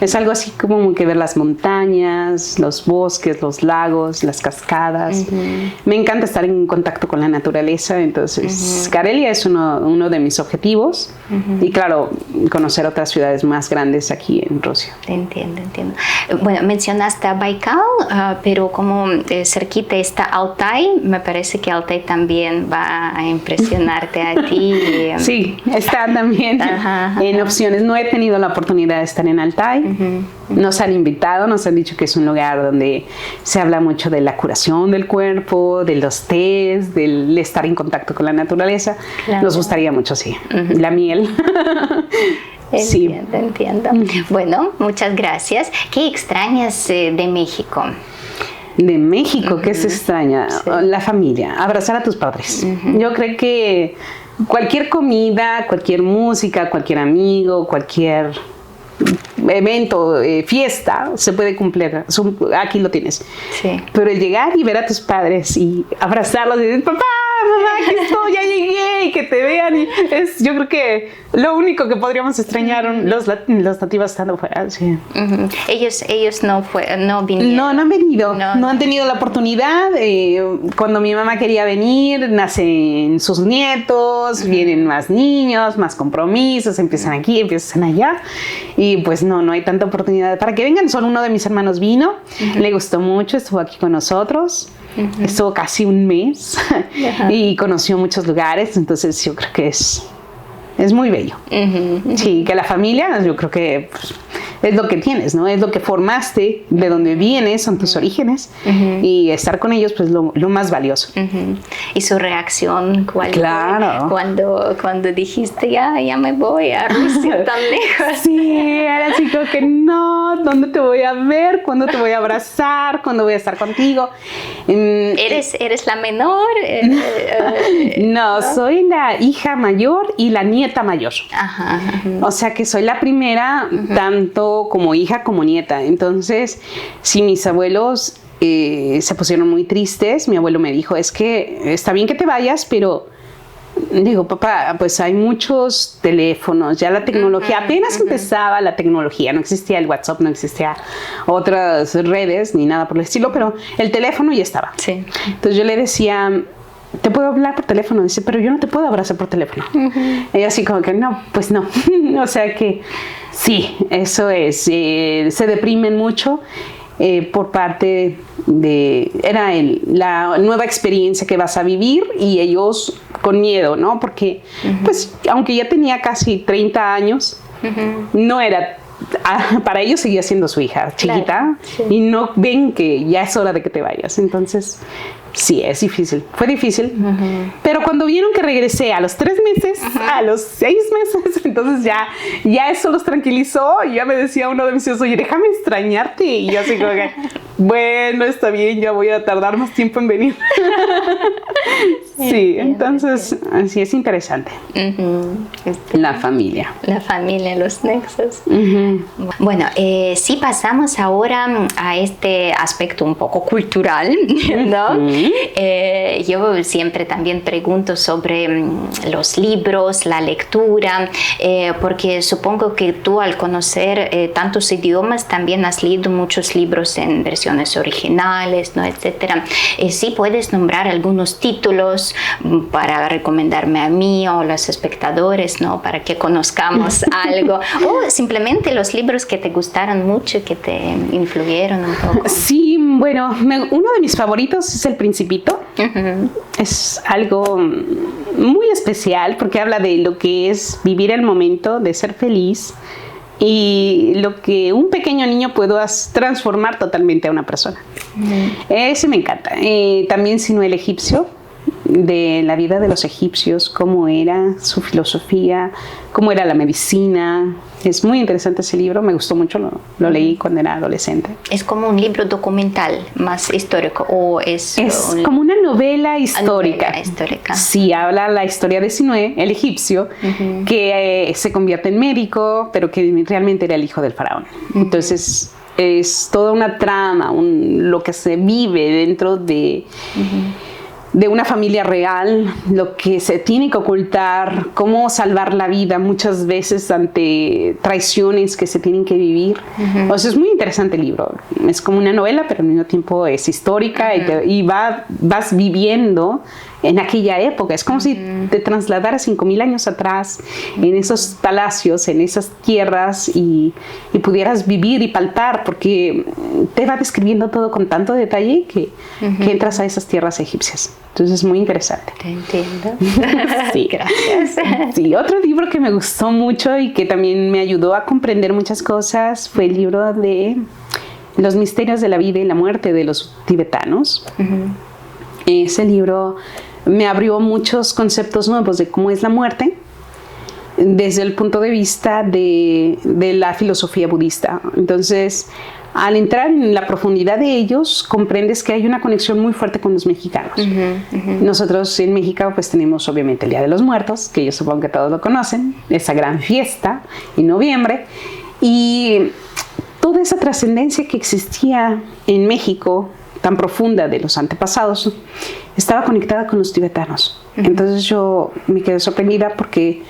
Es algo así como que ver las montañas, los bosques, los lagos, las cascadas. Me encanta estar en contacto con la naturaleza, entonces Karelia es uno de mis objetivos. Y claro, conocer otras ciudades más grandes aquí en Rusia. Entiendo. Bueno, mencionaste a Baikal, pero como cerquita está Altai, me parece que Altai también va a impresionarte a ti. Sí, está también en opciones. No he tenido la oportunidad de estar en Altai. Nos han invitado, nos han dicho que es un lugar donde se habla mucho de la curación del cuerpo, de los tés, del estar en contacto con la naturaleza. Claro. Nos gustaría mucho, sí. La miel. Entiendo. Bueno, muchas gracias. ¿Qué extrañas de México? De México, ¿qué se extraña? La familia, abrazar a tus padres. Yo creo que cualquier comida, cualquier música, cualquier amigo, cualquier evento, fiesta, se puede cumplir. Aquí lo tienes. Sí. Pero el llegar y ver a tus padres y abrazarlos y decir, papá, mamá, aquí estoy, ya llegué, y que te vean. Yo creo que lo único que podríamos extrañar los nativos estando fuera. Sí. Ellos no vinieron. No han venido. No han tenido la oportunidad. Cuando mi mamá quería venir, nacen sus nietos, vienen más niños, más compromisos, empiezan aquí, empiezan allá. Y pues no hay tanta oportunidad para que vengan. Solo uno de mis hermanos vino, le gustó mucho, estuvo aquí con nosotros, estuvo casi un mes y conoció muchos lugares, entonces yo creo que es muy bello. Sí, que la familia, yo creo que pues, es lo que tienes, ¿no? Es lo que formaste, de donde vienes, son tus orígenes, y estar con ellos, pues lo más valioso. ¿Y su reacción cuando dijiste, ya me voy a Rusia tan lejos? Sí, era así como que no, ¿dónde te voy a ver? ¿Cuándo te voy a abrazar? ¿Cuándo voy a estar contigo? ¿Eres la menor? No, soy la hija mayor y la nieta mayor. O sea que soy la primera, tanto como hija como nieta. Entonces, si mis abuelos se pusieron muy tristes, mi abuelo me dijo, es que está bien que te vayas, pero digo, papá, pues hay muchos teléfonos, ya la tecnología, apenas empezaba la tecnología, no existía el WhatsApp, no existía otras redes ni nada por el estilo, pero el teléfono ya estaba. Sí. Entonces yo le decía, ¿te puedo hablar por teléfono? Dice, pero yo no te puedo abrazar por teléfono. Ella así como que, no, pues no. O sea que sí, eso es, se deprimen mucho. Por parte de, era la nueva experiencia que vas a vivir y ellos con miedo, ¿no? Porque, pues, aunque ya tenía casi 30 años, no era, para ellos seguía siendo su hija chiquita, claro, sí. Y no ven que ya es hora de que te vayas. Entonces, sí, es difícil, fue difícil, pero cuando vieron que regresé a los 3 meses, a los 6 meses, entonces ya eso los tranquilizó y ya me decía uno de mis hijos, oye, déjame extrañarte, y yo así como que, bueno, está bien, ya voy a tardar más tiempo en venir. Sí, entonces, así es interesante. La familia. La familia, los nexos. Bueno, si pasamos ahora a este aspecto un poco cultural, ¿no? Yo siempre también pregunto sobre los libros, la lectura, porque supongo que tú al conocer tantos idiomas también has leído muchos libros en versiones originales, ¿no? Etcétera. Si puedes nombrar algunos títulos para recomendarme a mí o a los espectadores, ¿no? Para que conozcamos algo, o simplemente los libros que te gustaron mucho, que te influyeron un poco. Sí, bueno, uno de mis favoritos es El Principito. Es algo muy especial porque habla de lo que es vivir el momento, de ser feliz y lo que un pequeño niño puede transformar totalmente a una persona. Ese me encanta. También Sinué el Egipcio, de la vida de los egipcios, cómo era su filosofía, cómo era la medicina. Es muy interesante ese libro, me gustó mucho, lo leí cuando era adolescente. ¿Es como un libro documental más histórico o es como una novela histórica? Novela histórica. Sí, habla la historia de Sinué, el egipcio, que se convierte en médico, pero que realmente era el hijo del faraón. Entonces es toda una trama, lo que se vive dentro de una familia real, lo que se tiene que ocultar, cómo salvar la vida muchas veces ante traiciones que se tienen que vivir. O sea, es muy interesante el libro. Es como una novela, pero al mismo tiempo es histórica y vas viviendo en aquella época. Es como si te trasladaras 5,000 años atrás en esos palacios, en esas tierras y pudieras vivir y palpar, porque te va describiendo todo con tanto detalle que entras a esas tierras egipcias. Entonces es muy interesante. Te entiendo. Sí, gracias. Sí, otro libro que me gustó mucho y que también me ayudó a comprender muchas cosas fue el libro de Los misterios de la vida y la muerte de los tibetanos. Ese libro me abrió muchos conceptos nuevos de cómo es la muerte desde el punto de vista de la filosofía budista. Entonces, al entrar en la profundidad de ellos, comprendes que hay una conexión muy fuerte con los mexicanos. Nosotros en México pues tenemos obviamente el Día de los Muertos, que yo supongo que todos lo conocen, esa gran fiesta en noviembre, y toda esa trascendencia que existía en México, tan profunda de los antepasados, estaba conectada con los tibetanos. Entonces yo me quedé sorprendida porque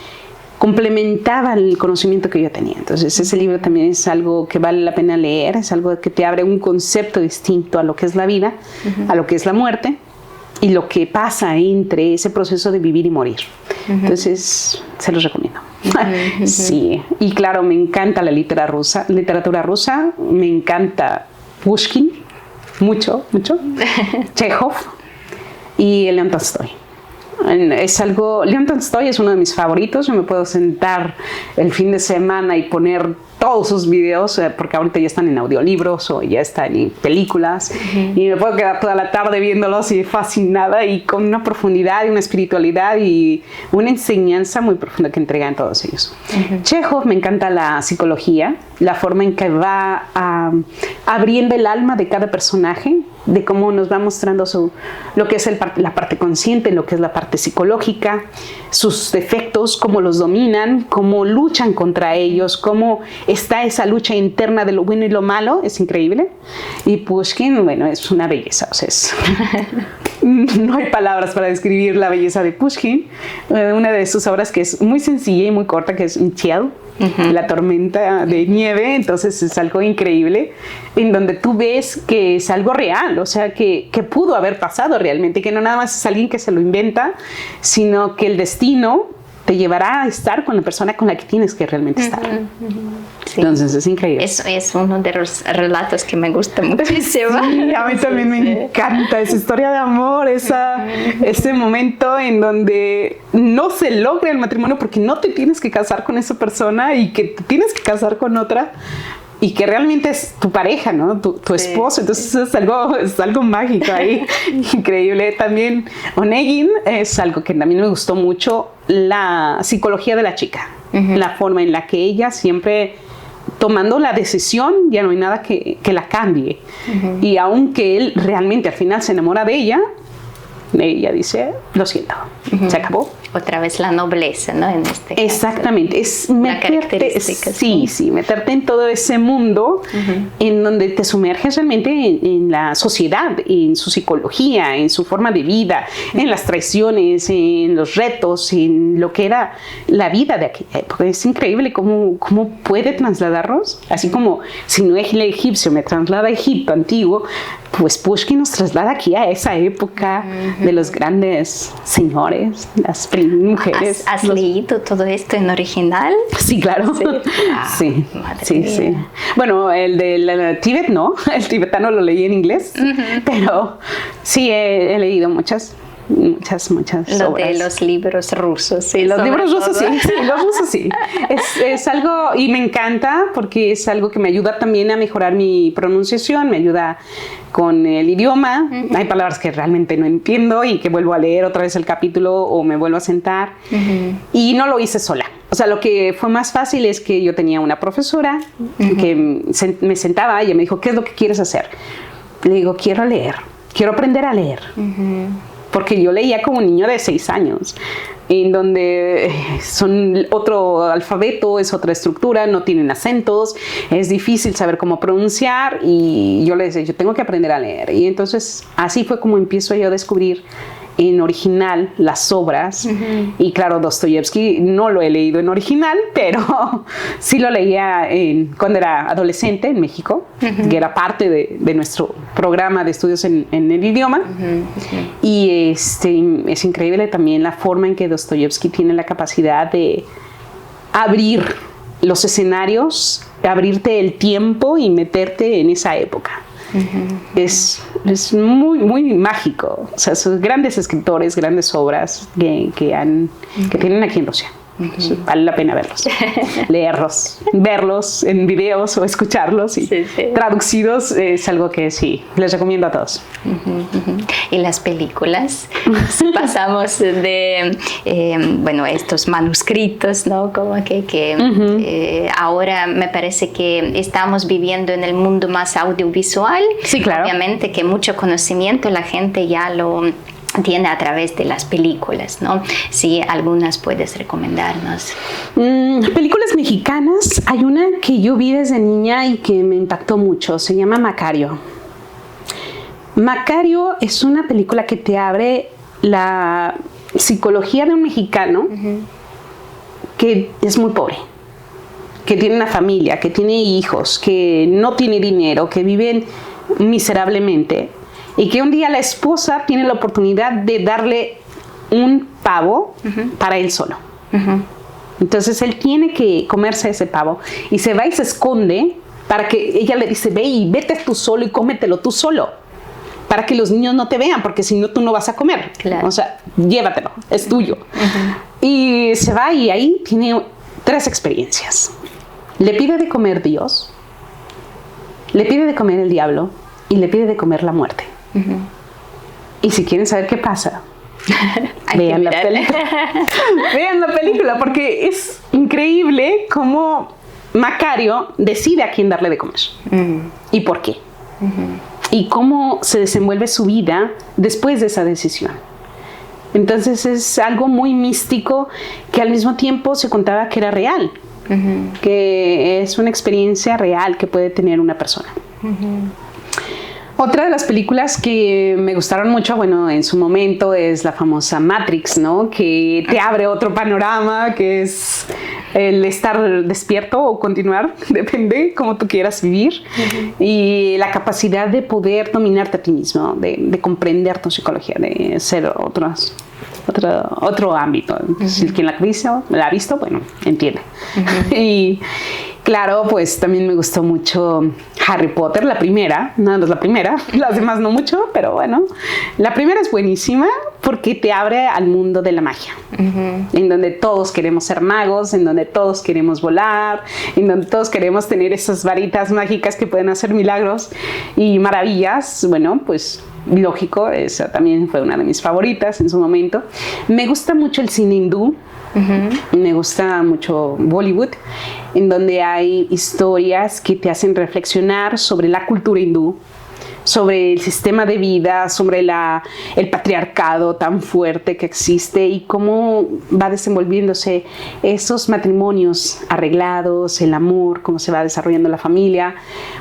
complementaba el conocimiento que yo tenía. Entonces ese libro también es algo que vale la pena leer, es algo que te abre un concepto distinto a lo que es la vida, a lo que es la muerte y lo que pasa entre ese proceso de vivir y morir. Entonces se los recomiendo. Sí, y claro, me encanta la literatura rusa, me encanta Pushkin, mucho, Chekhov y León Tolstoy. León Tolstoy es uno de mis favoritos. Yo me puedo sentar el fin de semana y poner todos sus videos, porque ahorita ya están en audiolibros o ya están en películas, y me puedo quedar toda la tarde viéndolos y fascinada y con una profundidad y una espiritualidad y una enseñanza muy profunda que entregan todos ellos. Chekhov, me encanta la psicología, la forma en que va abriendo el alma de cada personaje, de cómo nos va mostrando lo que es la parte consciente, lo que es la parte psicológica, sus defectos, cómo los dominan, cómo luchan contra ellos, cómo está esa lucha interna de lo bueno y lo malo. Es increíble. Y Pushkin, bueno, es una belleza, o sea, no hay palabras para describir la belleza de Pushkin. Una de sus obras que es muy sencilla y muy corta, que es Michiel, la tormenta de nieve. Entonces es algo increíble, en donde tú ves que es algo real, o sea, que pudo haber pasado realmente, que no nada más es alguien que se lo inventa, sino que el destino te llevará a estar con la persona con la que tienes que realmente estar. Sí. Entonces es increíble. Eso es uno de los relatos que me gusta muchísimo. Sí, a mí también me encanta esa historia de amor, ese momento en donde no se logra el matrimonio porque no te tienes que casar con esa persona y que te tienes que casar con otra, y que realmente es tu pareja, ¿no? Tu esposo. Entonces es algo mágico ahí, increíble. También Onegin es algo que también me gustó mucho, la psicología de la chica, la forma en la que ella siempre tomando la decisión, ya no hay nada que la cambie. Y aunque él realmente al final se enamora de ella dice, lo siento, se acabó. Otra vez la nobleza, ¿no? En este caso. Exactamente, es meterte, meterte en todo ese mundo en donde te sumerges realmente en la sociedad, en su psicología, en su forma de vida, en las traiciones, en los retos, en lo que era la vida de aquella época. Es increíble cómo puede trasladarnos, así como si no es el egipcio me traslada a Egipto antiguo, pues Pushkin nos traslada aquí a esa época de los grandes señores, las mujeres. ¿Has leído todo esto en original? Sí, claro. Sí. Sí. Bueno, el del Tíbet no, el tibetano lo leí en inglés, pero sí he leído muchas Lo obras. de los libros rusos. Sí, los libros rusos sí, los rusos sí. Es algo, y me encanta porque es algo que me ayuda también a mejorar mi pronunciación, me ayuda con el idioma. Hay palabras que realmente no entiendo y que vuelvo a leer otra vez el capítulo o me vuelvo a sentar. Y no lo hice sola. O sea, lo que fue más fácil es que yo tenía una profesora que me sentaba y ella me dijo, ¿qué es lo que quieres hacer? Le digo, quiero leer, quiero aprender a leer. Porque yo leía como un niño de 6 años, en donde son otro alfabeto, es otra estructura, no tienen acentos, es difícil saber cómo pronunciar, y yo le decía, yo tengo que aprender a leer. Y entonces así fue como empiezo yo a descubrir en original las obras. Y claro, Dostoyevsky no lo he leído en original, pero sí lo leía cuando era adolescente en México, que era parte de nuestro programa de estudios en el idioma. Y es increíble también la forma en que Dostoyevsky tiene la capacidad de abrir los escenarios, abrirte el tiempo y meterte en esa época. Es muy, muy mágico. O sea, son grandes escritores, grandes obras que tienen aquí en Rusia. Vale la pena verlos, leerlos, verlos en videos o escucharlos y traducidos. Es algo que sí, les recomiendo a todos. Y las películas, pasamos de estos manuscritos, ¿no? Como que ahora me parece que estamos viviendo en el mundo más audiovisual. Sí, claro. Obviamente que mucho conocimiento la gente ya lo tiene a través de las películas, ¿no? Sí, algunas puedes recomendarnos. Películas mexicanas, hay una que yo vi desde niña y que me impactó mucho, se llama Macario. Macario es una película que te abre la psicología de un mexicano que es muy pobre, que tiene una familia, que tiene hijos, que no tiene dinero, que viven miserablemente, y que un día la esposa tiene la oportunidad de darle un pavo para él solo. Entonces él tiene que comerse ese pavo y se va y se esconde para que ella le dice, ve y vete tú solo y cómetelo tú solo, para que los niños no te vean, porque si no tú no vas a comer. Claro. O sea, llévatelo, es tuyo. Y se va y ahí tiene 3 experiencias. Le pide de comer Dios, le pide de comer el diablo y le pide de comer la muerte. Y si quieren saber qué pasa, vean la película. Vean la película, porque es increíble cómo Macario decide a quién darle de comer y por qué, y cómo se desenvuelve su vida después de esa decisión. Entonces es algo muy místico que al mismo tiempo se contaba que era real, que es una experiencia real que puede tener una persona. Otra de las películas que me gustaron mucho, bueno, en su momento es la famosa Matrix, ¿no? Que te abre otro panorama, que es el estar despierto o continuar, depende cómo tú quieras vivir, y la capacidad de poder dominarte a ti mismo, de comprender tu psicología, de ser otro ámbito. Si quien la ha visto, bueno, entiende. Y claro, pues también me gustó mucho Harry Potter, la primera, no es la primera, las demás no mucho, pero bueno, la primera es buenísima porque te abre al mundo de la magia, en donde todos queremos ser magos, en donde todos queremos volar, en donde todos queremos tener esas varitas mágicas que pueden hacer milagros y maravillas. Bueno, pues lógico, esa también fue una de mis favoritas en su momento. Me gusta mucho el cine hindú. Me gusta mucho Bollywood, en donde hay historias que te hacen reflexionar sobre la cultura hindú, sobre el sistema de vida, sobre el patriarcado tan fuerte que existe y cómo va desenvolviéndose esos matrimonios arreglados, el amor, cómo se va desarrollando la familia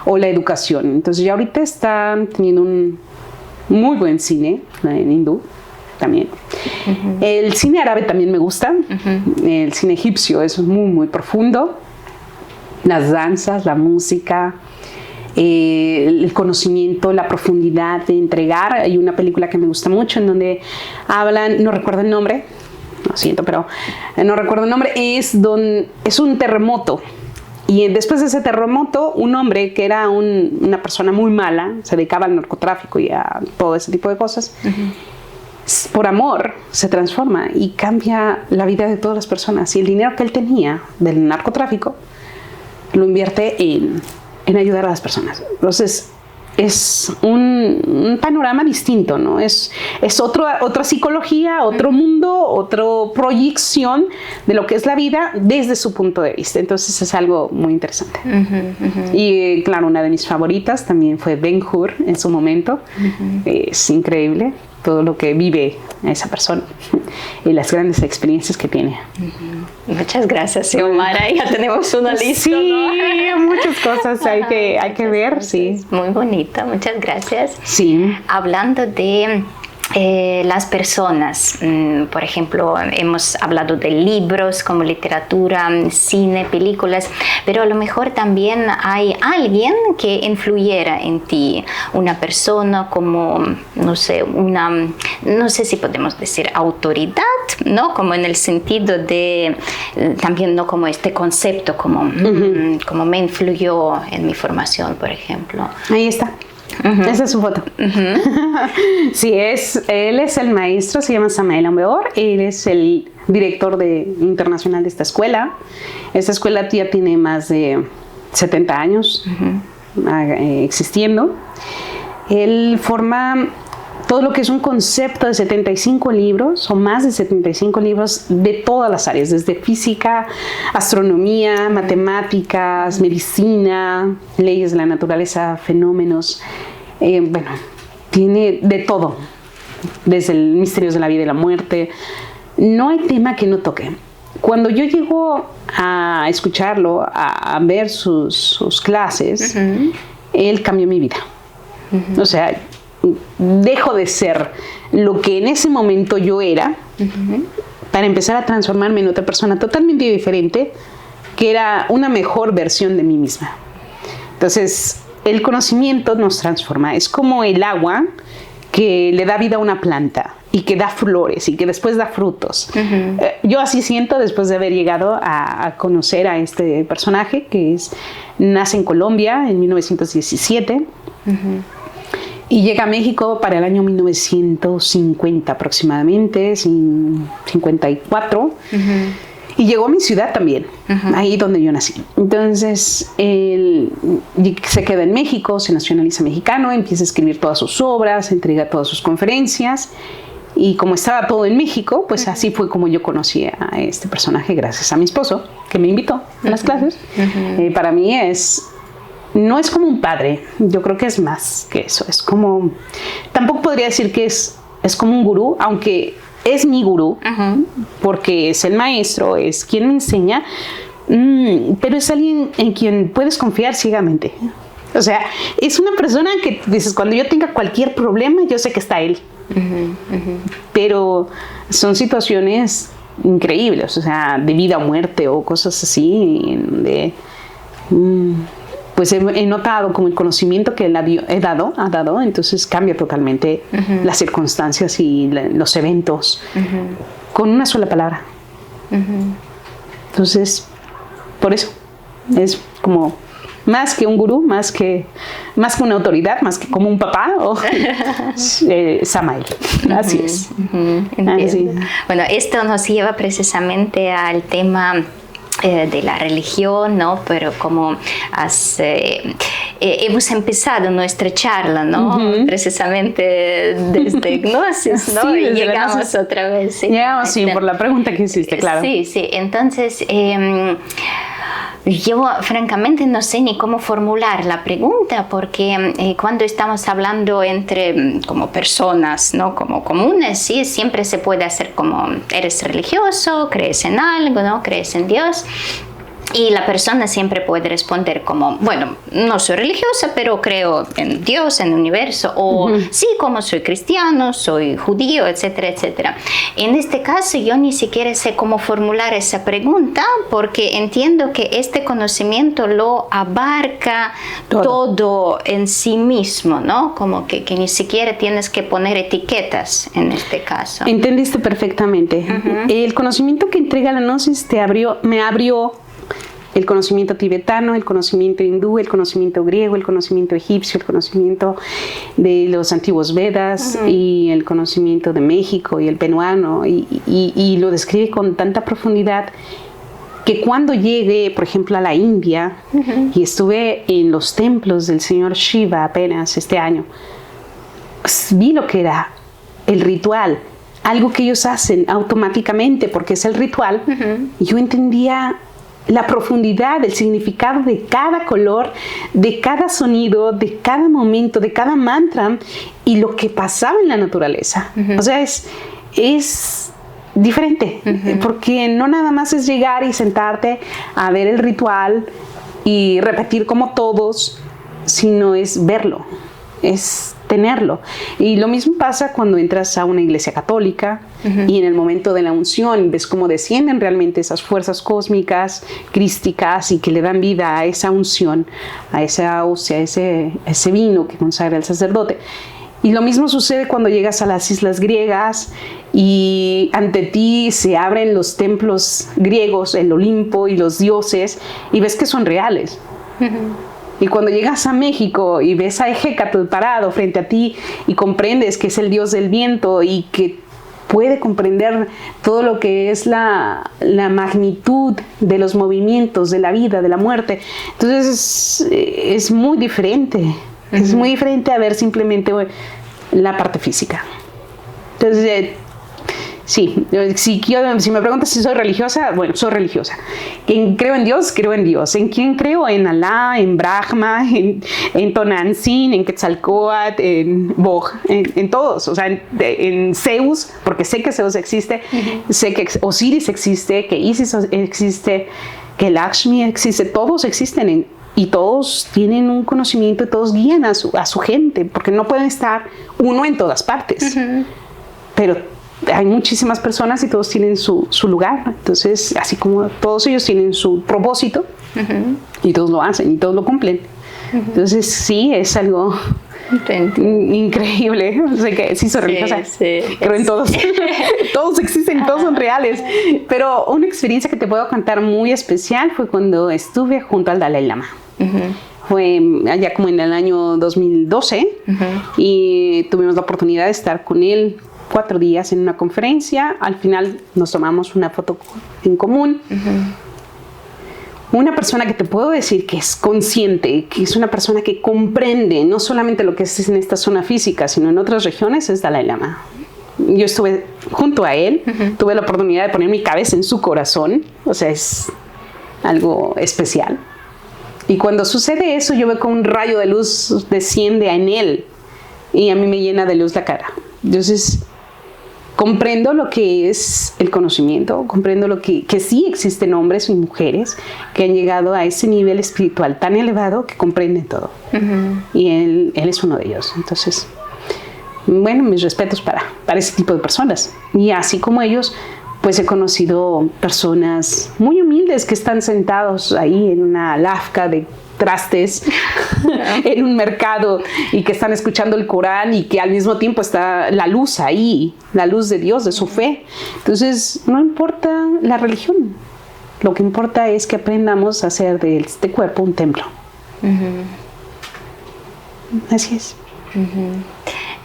o la educación. Entonces ya ahorita están teniendo un muy buen cine en hindú también. El cine árabe también me gusta. El cine egipcio es muy, muy profundo. Las danzas, la música, el conocimiento, la profundidad de entregar. Hay una película que me gusta mucho en donde hablan, no recuerdo el nombre, lo siento, pero no recuerdo el nombre, es un terremoto. Y después de ese terremoto, un hombre que era una persona muy mala, se dedicaba al narcotráfico y a todo ese tipo de cosas, por amor se transforma y cambia la vida de todas las personas. Y el dinero que él tenía del narcotráfico lo invierte en ayudar a las personas. Entonces es un panorama distinto, ¿no? Es otra psicología, otro mundo, otra proyección de lo que es la vida desde su punto de vista. Entonces es algo muy interesante. Y claro, una de mis favoritas también fue Ben-Hur en su momento. Es increíble todo lo que vive esa persona y las grandes experiencias que tiene. Muchas gracias, Xiomara. Ya tenemos una lista. Sí, ¿no? Muchas cosas hay que ver, cosas. Sí. Muy bonita, muchas gracias. Sí. Hablando de las personas, por ejemplo, hemos hablado de libros como literatura, cine, películas, pero a lo mejor también hay alguien que influyera en ti, una persona como, no sé si podemos decir autoridad, ¿no? Como en el sentido de, también no como este concepto, como me influyó en mi formación, por ejemplo. Ahí está. Esa es su foto. Sí, él es el maestro, se llama Samael Aumbeor. Él es el director internacional de esta escuela. Esta escuela ya tiene más de 70 años existiendo. Él forma todo lo que es un concepto de 75 libros o más de 75 libros de todas las áreas, desde física, astronomía, matemáticas, medicina, leyes de la naturaleza, fenómenos. Bueno, tiene de todo, desde el misterios de la vida y la muerte. No hay tema que no toque. Cuando yo llego a escucharlo, a ver sus clases, él cambió mi vida. O sea, dejo de ser lo que en ese momento yo era para empezar a transformarme en otra persona totalmente diferente, que era una mejor versión de mí misma. Entonces, el conocimiento nos transforma. Es como el agua que le da vida a una planta y que da flores y que después da frutos. Yo así siento después de haber llegado a conocer a este personaje que nace en Colombia en 1917. Y llega a México para el año 1950 aproximadamente, 54. Y llegó a mi ciudad también, ahí donde yo nací. Entonces, él se queda en México, se nacionaliza mexicano, empieza a escribir todas sus obras, entrega todas sus conferencias. Y como estaba todo en México, pues así fue como yo conocí a este personaje, gracias a mi esposo, que me invitó a las clases. Para mí no es como un padre, yo creo que es más que eso, es como, tampoco podría decir que es como un gurú, aunque es mi gurú, porque es el maestro, es quien me enseña, pero es alguien en quien puedes confiar ciegamente. O sea, es una persona que dices, cuando yo tenga cualquier problema, yo sé que está él. Pero son situaciones increíbles, o sea, de vida o muerte o cosas así, donde pues he notado como el conocimiento que él ha dado, entonces cambia totalmente las circunstancias y los eventos con una sola palabra. Entonces, por eso es como más que un gurú, más que una autoridad, más que como un papá o Samael. Así es. Así. Bueno, esto nos lleva precisamente al tema de la religión, ¿no? Pero como hemos empezado nuestra charla, ¿no? Precisamente desde Gnosis, ¿no? Sí, y llegamos otra vez. ¿Sí? Llegamos, sí, por la pregunta que hiciste, claro. Sí. Entonces, yo francamente no sé ni cómo formular la pregunta, porque cuando estamos hablando entre como personas, ¿no? Como comunes, sí, siempre se puede hacer como eres religioso, crees en algo, ¿no? Crees en Dios. Y la persona siempre puede responder como, bueno, no soy religiosa, pero creo en Dios, en el universo, o sí, como soy cristiano, soy judío, etcétera, etcétera. En este caso, yo ni siquiera sé cómo formular esa pregunta, porque entiendo que este conocimiento lo abarca todo en sí mismo, ¿no? Como que ni siquiera tienes que poner etiquetas en este caso. Entendiste perfectamente. El conocimiento que entrega la Gnosis me abrió el conocimiento tibetano, el conocimiento hindú, el conocimiento griego, el conocimiento egipcio, el conocimiento de los antiguos Vedas y el conocimiento de México y el peruano, y lo describe con tanta profundidad que cuando llegué, por ejemplo, a la India y estuve en los templos del señor Shiva apenas este año, vi lo que era el ritual, algo que ellos hacen automáticamente porque es el ritual, y yo entendía la profundidad, el significado de cada color, de cada sonido, de cada momento, de cada mantra y lo que pasaba en la naturaleza. O sea, es diferente, porque no nada más es llegar y sentarte a ver el ritual y repetir como todos, sino es verlo, es tenerlo. Y lo mismo pasa cuando entras a una iglesia católica y en el momento de la unción ves cómo descienden realmente esas fuerzas cósmicas, crísticas, y que le dan vida a esa unción, a esa hostia, a ese vino que consagra el sacerdote. Y lo mismo sucede cuando llegas a las islas griegas y ante ti se abren los templos griegos, el Olimpo y los dioses, y ves que son reales. Y cuando llegas a México y ves a Ejecatl parado frente a ti y comprendes que es el dios del viento y que puede comprender todo lo que es la magnitud de los movimientos, de la vida, de la muerte, entonces es muy diferente. Es muy diferente a ver simplemente la parte física. Entonces, sí, si me preguntas si soy religiosa, bueno, soy religiosa. ¿En creo en Dios? Creo en Dios. ¿En quién creo? En Alá, en Brahma, en Tonantzin, en Quetzalcóatl, en Bog, en todos. O sea, en Zeus, porque sé que Zeus existe, sé que Osiris existe, que Isis existe, que Lakshmi existe, todos existen y todos tienen un conocimiento y todos guían a su gente, porque no pueden estar uno en todas partes. Pero hay muchísimas personas y todos tienen su lugar. Entonces, así como todos ellos tienen su propósito y todos lo hacen y todos lo cumplen. Entonces, sí, es algo increíble. O sea, que sí soy religiosa. Creo en todos. Todos existen, todos son reales. Pero una experiencia que te puedo contar muy especial fue cuando estuve junto al Dalai Lama. Fue allá como en el año 2012 y tuvimos la oportunidad de estar con él 4 días en una conferencia. Al final nos tomamos una foto en común. Una persona que te puedo decir que es consciente, que es una persona que comprende no solamente lo que es en esta zona física, sino en otras regiones, es Dalai Lama. Yo estuve junto a él, tuve la oportunidad de poner mi cabeza en su corazón, o sea, es algo especial. Y cuando sucede eso, yo veo como un rayo de luz desciende en él y a mí me llena de luz la cara. Entonces, comprendo lo que es el conocimiento, comprendo lo que sí existen hombres y mujeres que han llegado a ese nivel espiritual tan elevado que comprenden todo. Y él es uno de ellos. Entonces, bueno, mis respetos para ese tipo de personas. Y así como ellos, pues he conocido personas muy humildes que están sentados ahí en una lafca de trastes en un mercado y que están escuchando el Corán y que al mismo tiempo está la luz ahí, la luz de Dios, de su fe. Entonces, no importa la religión, lo que importa es que aprendamos a hacer de este cuerpo un templo. Así es.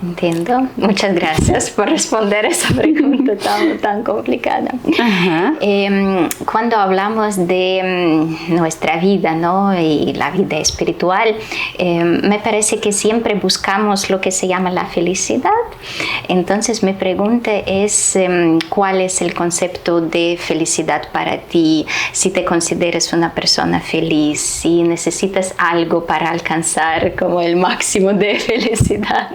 Entiendo. Muchas gracias por responder esa pregunta tan complicada. Cuando hablamos de nuestra vida, ¿no? Y la vida espiritual, me parece que siempre buscamos lo que se llama la felicidad. Entonces mi pregunta es, ¿cuál es el concepto de felicidad para ti? Si te consideras una persona feliz, si necesitas algo para alcanzar como el máximo de felicidad.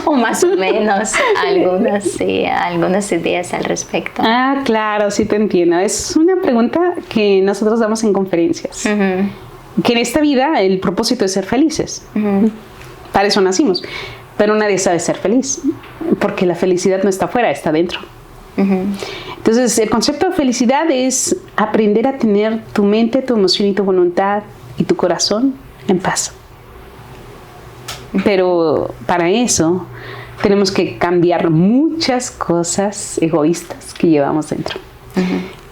O más o menos algunas ideas al respecto. Claro, sí te entiendo. Es una pregunta que nosotros damos en conferencias. Que en esta vida el propósito es ser felices. Para eso nacimos. Pero nadie sabe ser feliz, porque la felicidad no está afuera, está dentro. Entonces, el concepto de felicidad es aprender a tener tu mente, tu emoción y tu voluntad y tu corazón en paz. Pero para eso tenemos que cambiar muchas cosas egoístas que llevamos dentro.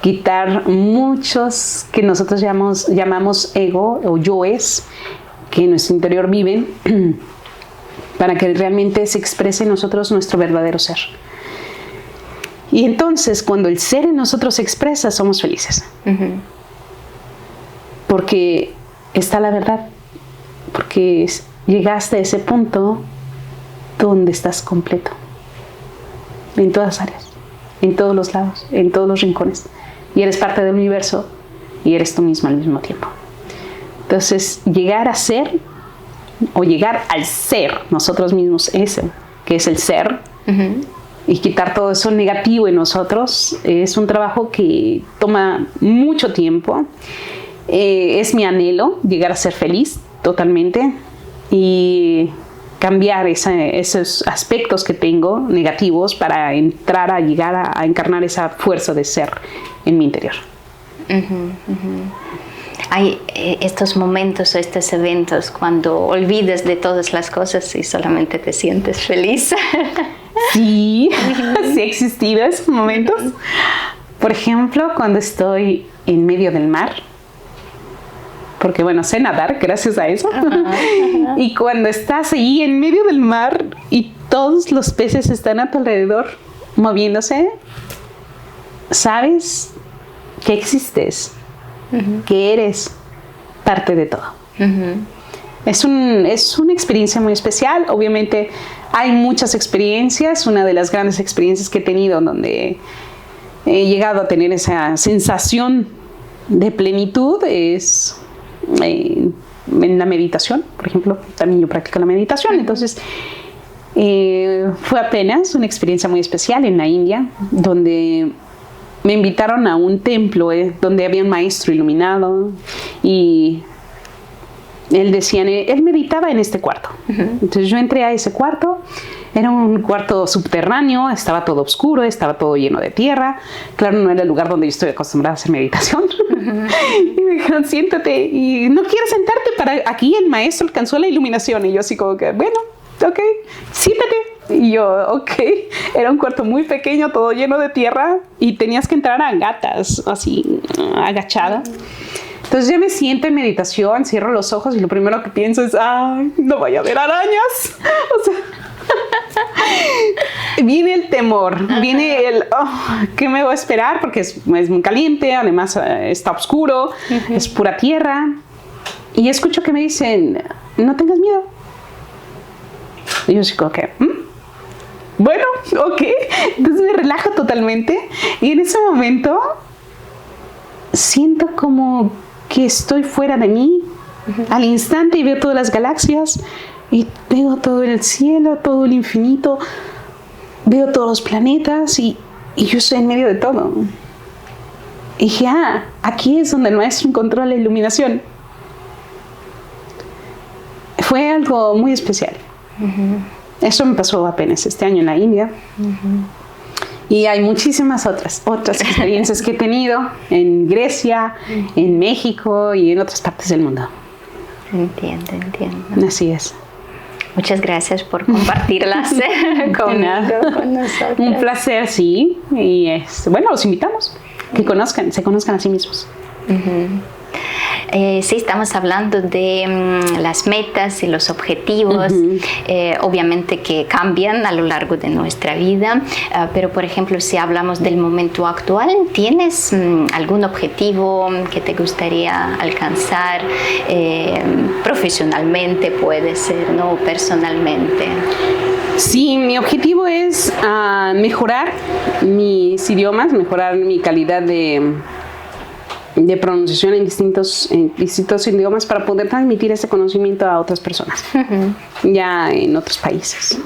Quitar muchos que nosotros llamamos ego o yoes que en nuestro interior viven para que realmente se exprese en nosotros nuestro verdadero ser. Y entonces cuando el ser en nosotros se expresa, somos felices. Porque está la verdad. Porque llegaste a ese punto donde estás completo, en todas áreas, en todos los lados, en todos los rincones, y eres parte del universo y eres tú mismo al mismo tiempo. Entonces, llegar a ser o llegar al ser nosotros mismos, ese que es el ser, y quitar todo eso negativo en nosotros, es un trabajo que toma mucho tiempo. Es mi anhelo llegar a ser feliz totalmente y cambiar esos aspectos que tengo negativos para entrar a llegar a encarnar esa fuerza de ser en mi interior. Hay estos momentos o estos eventos cuando olvidas de todas las cosas y solamente te sientes feliz. Sí, sí ha existido esos momentos. Por ejemplo, cuando estoy en medio del mar, porque bueno, sé nadar gracias a eso. Y cuando estás ahí en medio del mar y todos los peces están a tu alrededor moviéndose, sabes que existes, que eres parte de todo. Es una experiencia muy especial. Obviamente hay muchas experiencias. Una de las grandes experiencias que he tenido donde he llegado a tener esa sensación de plenitud es en la meditación. Por ejemplo, también yo practico la meditación. Entonces fue apenas una experiencia muy especial en la India, donde me invitaron a un templo donde había un maestro iluminado y él meditaba en este cuarto. Entonces yo entré a ese cuarto. Era un cuarto subterráneo, estaba todo oscuro, estaba todo lleno de tierra. Claro, no era el lugar donde yo estoy acostumbrada a hacer meditación. Y me dijeron, siéntate. Y no quieres sentarte, aquí el maestro alcanzó la iluminación. Y yo así como que, bueno, ok, siéntate. Y yo, ok. Era un cuarto muy pequeño, todo lleno de tierra. Y tenías que entrar a gatas, así, agachada. Entonces ya me siento en meditación, cierro los ojos y lo primero que pienso es, ay, no vaya a haber arañas. O sea, viene el temor, viene el, ¿qué me voy a esperar? Porque es muy caliente, además está oscuro, es pura tierra. Y escucho que me dicen, no tengas miedo. Y yo digo, ¿qué? Bueno, ok. Entonces me relajo totalmente y en ese momento siento como que estoy fuera de mí al instante y veo todas las galaxias y veo todo el cielo, todo el infinito. veo todos los planetas y yo estoy en medio de todo. Y dije, aquí es donde el maestro encontró la iluminación. Fue algo muy especial. Eso me pasó apenas este año en la India. Y hay muchísimas otras experiencias que he tenido en Grecia, en México y en otras partes del mundo. Entiendo. Así es. Muchas gracias por compartirlas con nosotros. Un placer, sí. Y bueno, los invitamos que se conozcan a sí mismos. Sí, estamos hablando de las metas y los objetivos, obviamente que cambian a lo largo de nuestra vida, pero por ejemplo, si hablamos del momento actual, ¿tienes algún objetivo que te gustaría alcanzar profesionalmente, puede ser, ¿no? Personalmente? Sí, mi objetivo es mejorar mis idiomas, mejorar mi calidad de pronunciación en distintos idiomas para poder transmitir ese conocimiento a otras personas, ya en otros países.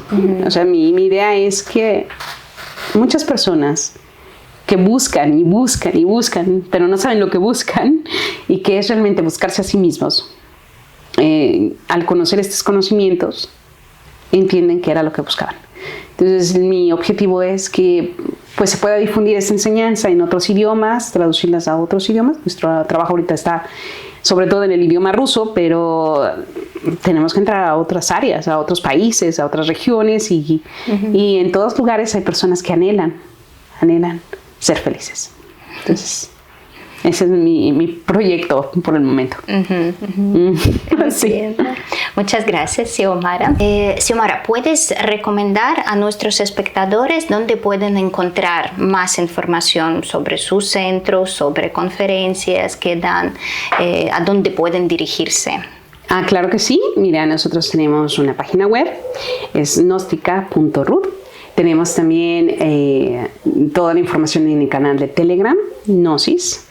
O sea, mi idea es que muchas personas que buscan, pero no saben lo que buscan, y que es realmente buscarse a sí mismos, al conocer estos conocimientos, entienden que era lo que buscaban. Entonces, mi objetivo es que pues se pueda difundir esta enseñanza en otros idiomas, traducirlas a otros idiomas. Nuestro trabajo ahorita está sobre todo en el idioma ruso, pero tenemos que entrar a otras áreas, a otros países, a otras regiones y en todos lugares hay personas que anhelan ser felices. Entonces, ese es mi proyecto por el momento. Sí. Muchas gracias, Xiomara. Xiomara, ¿puedes recomendar a nuestros espectadores dónde pueden encontrar más información sobre su centro, sobre conferencias que dan, a dónde pueden dirigirse? Claro que sí. Mira, nosotros tenemos una página web, es gnostica.ru. Tenemos también toda la información en el canal de Telegram, Gnosis.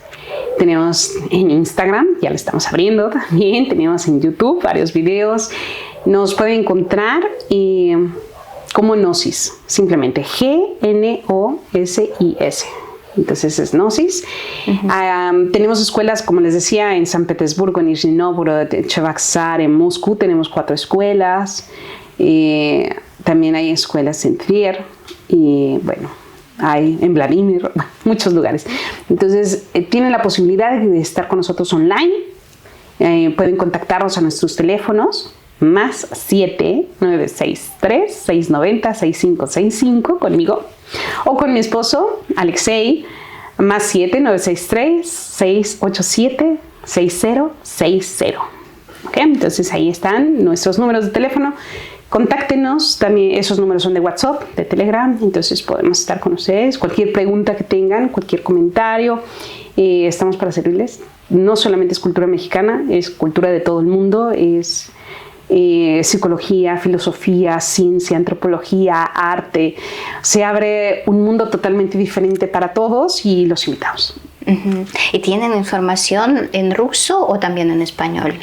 Tenemos en Instagram, ya lo estamos abriendo también. Tenemos en YouTube varios videos. Nos pueden encontrar como Gnosis, simplemente Gnosis. Entonces es Gnosis. Tenemos escuelas, como les decía, en San Petersburgo, en Nizhny Novgorod, en Cheboksar, en Moscú. Tenemos 4 escuelas. También hay escuelas en Tver y bueno, hay en Vladimir, muchos lugares. Entonces, tienen la posibilidad de estar con nosotros online. Pueden contactarnos a nuestros teléfonos, más 7-963-690-6565 conmigo, o con mi esposo, Alexei, más 7-963-687-6060. ¿Okay? Entonces, ahí están nuestros números de teléfono. Contáctenos, también esos números son de WhatsApp, de Telegram, entonces podemos estar con ustedes. Cualquier pregunta que tengan, cualquier comentario, estamos para servirles. No solamente es cultura mexicana, es cultura de todo el mundo, es psicología, filosofía, ciencia, antropología, arte. Se abre un mundo totalmente diferente para todos y los invitamos. ¿Y tienen información en ruso o también en español?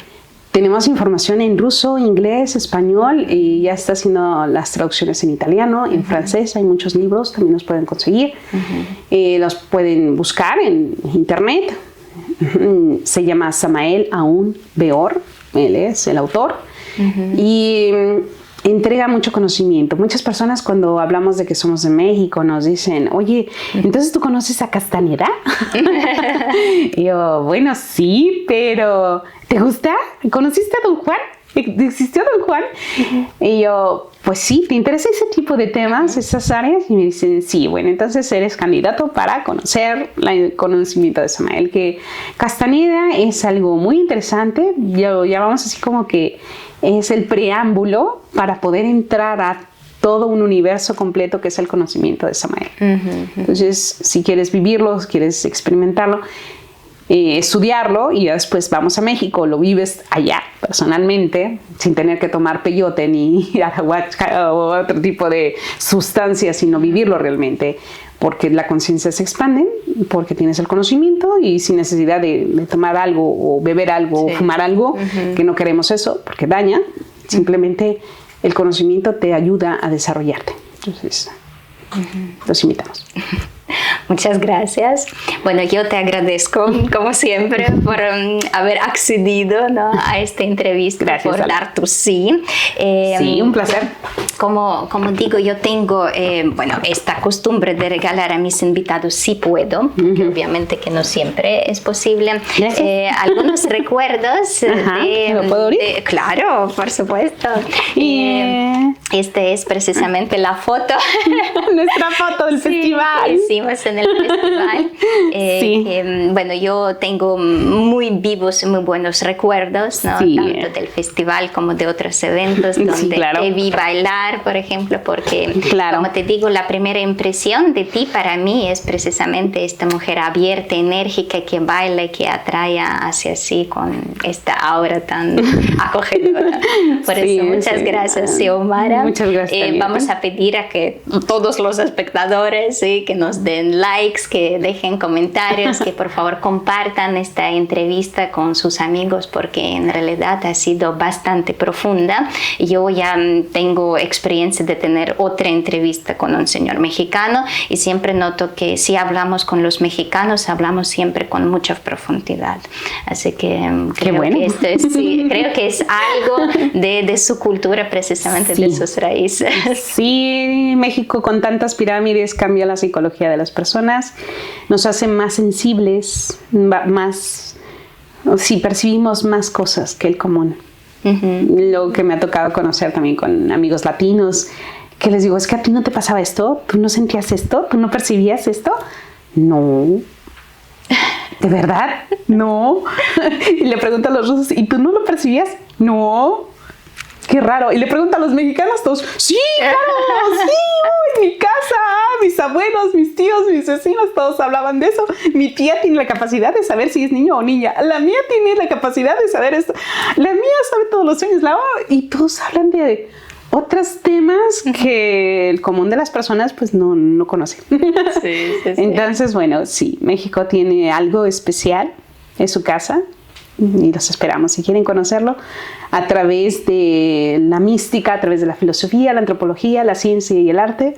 Tenemos información en ruso, inglés, español y ya está haciendo las traducciones en italiano, en francés. Hay muchos libros, también los pueden conseguir. Los pueden buscar en internet. Se llama Samael Aun Beor, él es el autor. Y entrega mucho conocimiento. Muchas personas cuando hablamos de que somos de México nos dicen, oye, ¿entonces tú conoces a Castañeda? Y yo, bueno, sí, pero ¿te gusta? ¿Conociste a Don Juan? ¿Existió Don Juan? Y yo, pues sí, ¿te interesa ese tipo de temas, esas áreas? Y me dicen, sí, bueno, entonces eres candidato para conocer el conocimiento de Samael, que Castañeda es algo muy interesante. Lo llamamos así como que es el preámbulo para poder entrar a todo un universo completo que es el conocimiento de Samael. Entonces, si quieres vivirlo, si quieres experimentarlo, estudiarlo y después vamos a México, lo vives allá personalmente, sin tener que tomar peyote ni ayahuasca o otro tipo de sustancias, sino vivirlo realmente, porque la conciencia se expande, porque tienes el conocimiento y sin necesidad de tomar algo o beber algo o fumar algo, que no queremos eso porque daña, simplemente el conocimiento te ayuda a desarrollarte. Entonces, Los invitamos. Muchas gracias. Bueno, yo te agradezco, como siempre, por haber accedido, ¿no?, a esta entrevista, gracias, por dar tu sí. Sí, un placer. Como digo, yo tengo esta costumbre de regalar a mis invitados, si puedo, porque obviamente que no siempre es posible, algunos recuerdos. ¿Lo puedo abrir? Claro, por supuesto. Este es precisamente la foto. Nuestra foto del festival. Que hicimos en el festival. Que, yo tengo muy vivos, muy buenos recuerdos, ¿no? Tanto del festival como de otros eventos donde te vi bailar, por ejemplo, porque, como te digo, la primera impresión de ti para mí es precisamente esta mujer abierta, enérgica, que baila y que atrae hacia sí con esta aura tan acogedora. Por eso, muchas gracias, Xiomara. Muchas gracias. Vamos a pedir a que todos los espectadores que nos den likes, que dejen comentarios, que por favor compartan esta entrevista con sus amigos, porque en realidad ha sido bastante profunda. Yo ya tengo experiencia de tener otra entrevista con un señor mexicano y siempre noto que si hablamos con los mexicanos, hablamos siempre con mucha profundidad. Así que creo que es algo de su cultura, precisamente de sus raíces. Sí, México con tantas pirámides cambia la psicología de las personas, nos hace más sensibles, percibimos más cosas que el común. Lo que me ha tocado conocer también con amigos latinos, que les digo, es que a ti no te pasaba esto, tú no sentías esto, tú no percibías esto. No. ¿De verdad? No. Y le pregunto a los rusos, ¿y tú no lo percibías? No. Qué raro. Y le pregunto a los mexicanos todos, sí, claro, sí, en mi casa, mis abuelos, mis tíos, mis vecinos, todos hablaban de eso. Mi tía tiene la capacidad de saber si es niño o niña. La mía tiene la capacidad de saber esto. La mía sabe todos los sueños. Y todos hablan de otros temas que el común de las personas pues no conocen. Sí. Entonces, sí, México tiene algo especial, es su casa. Y los esperamos. Si quieren conocerlo a través de la mística, a través de la filosofía, la antropología, la ciencia y el arte,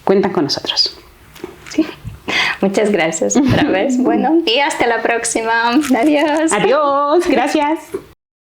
cuentan con nosotros. Sí. Muchas gracias otra vez. Bueno, y hasta la próxima. Adiós. Adiós. Gracias.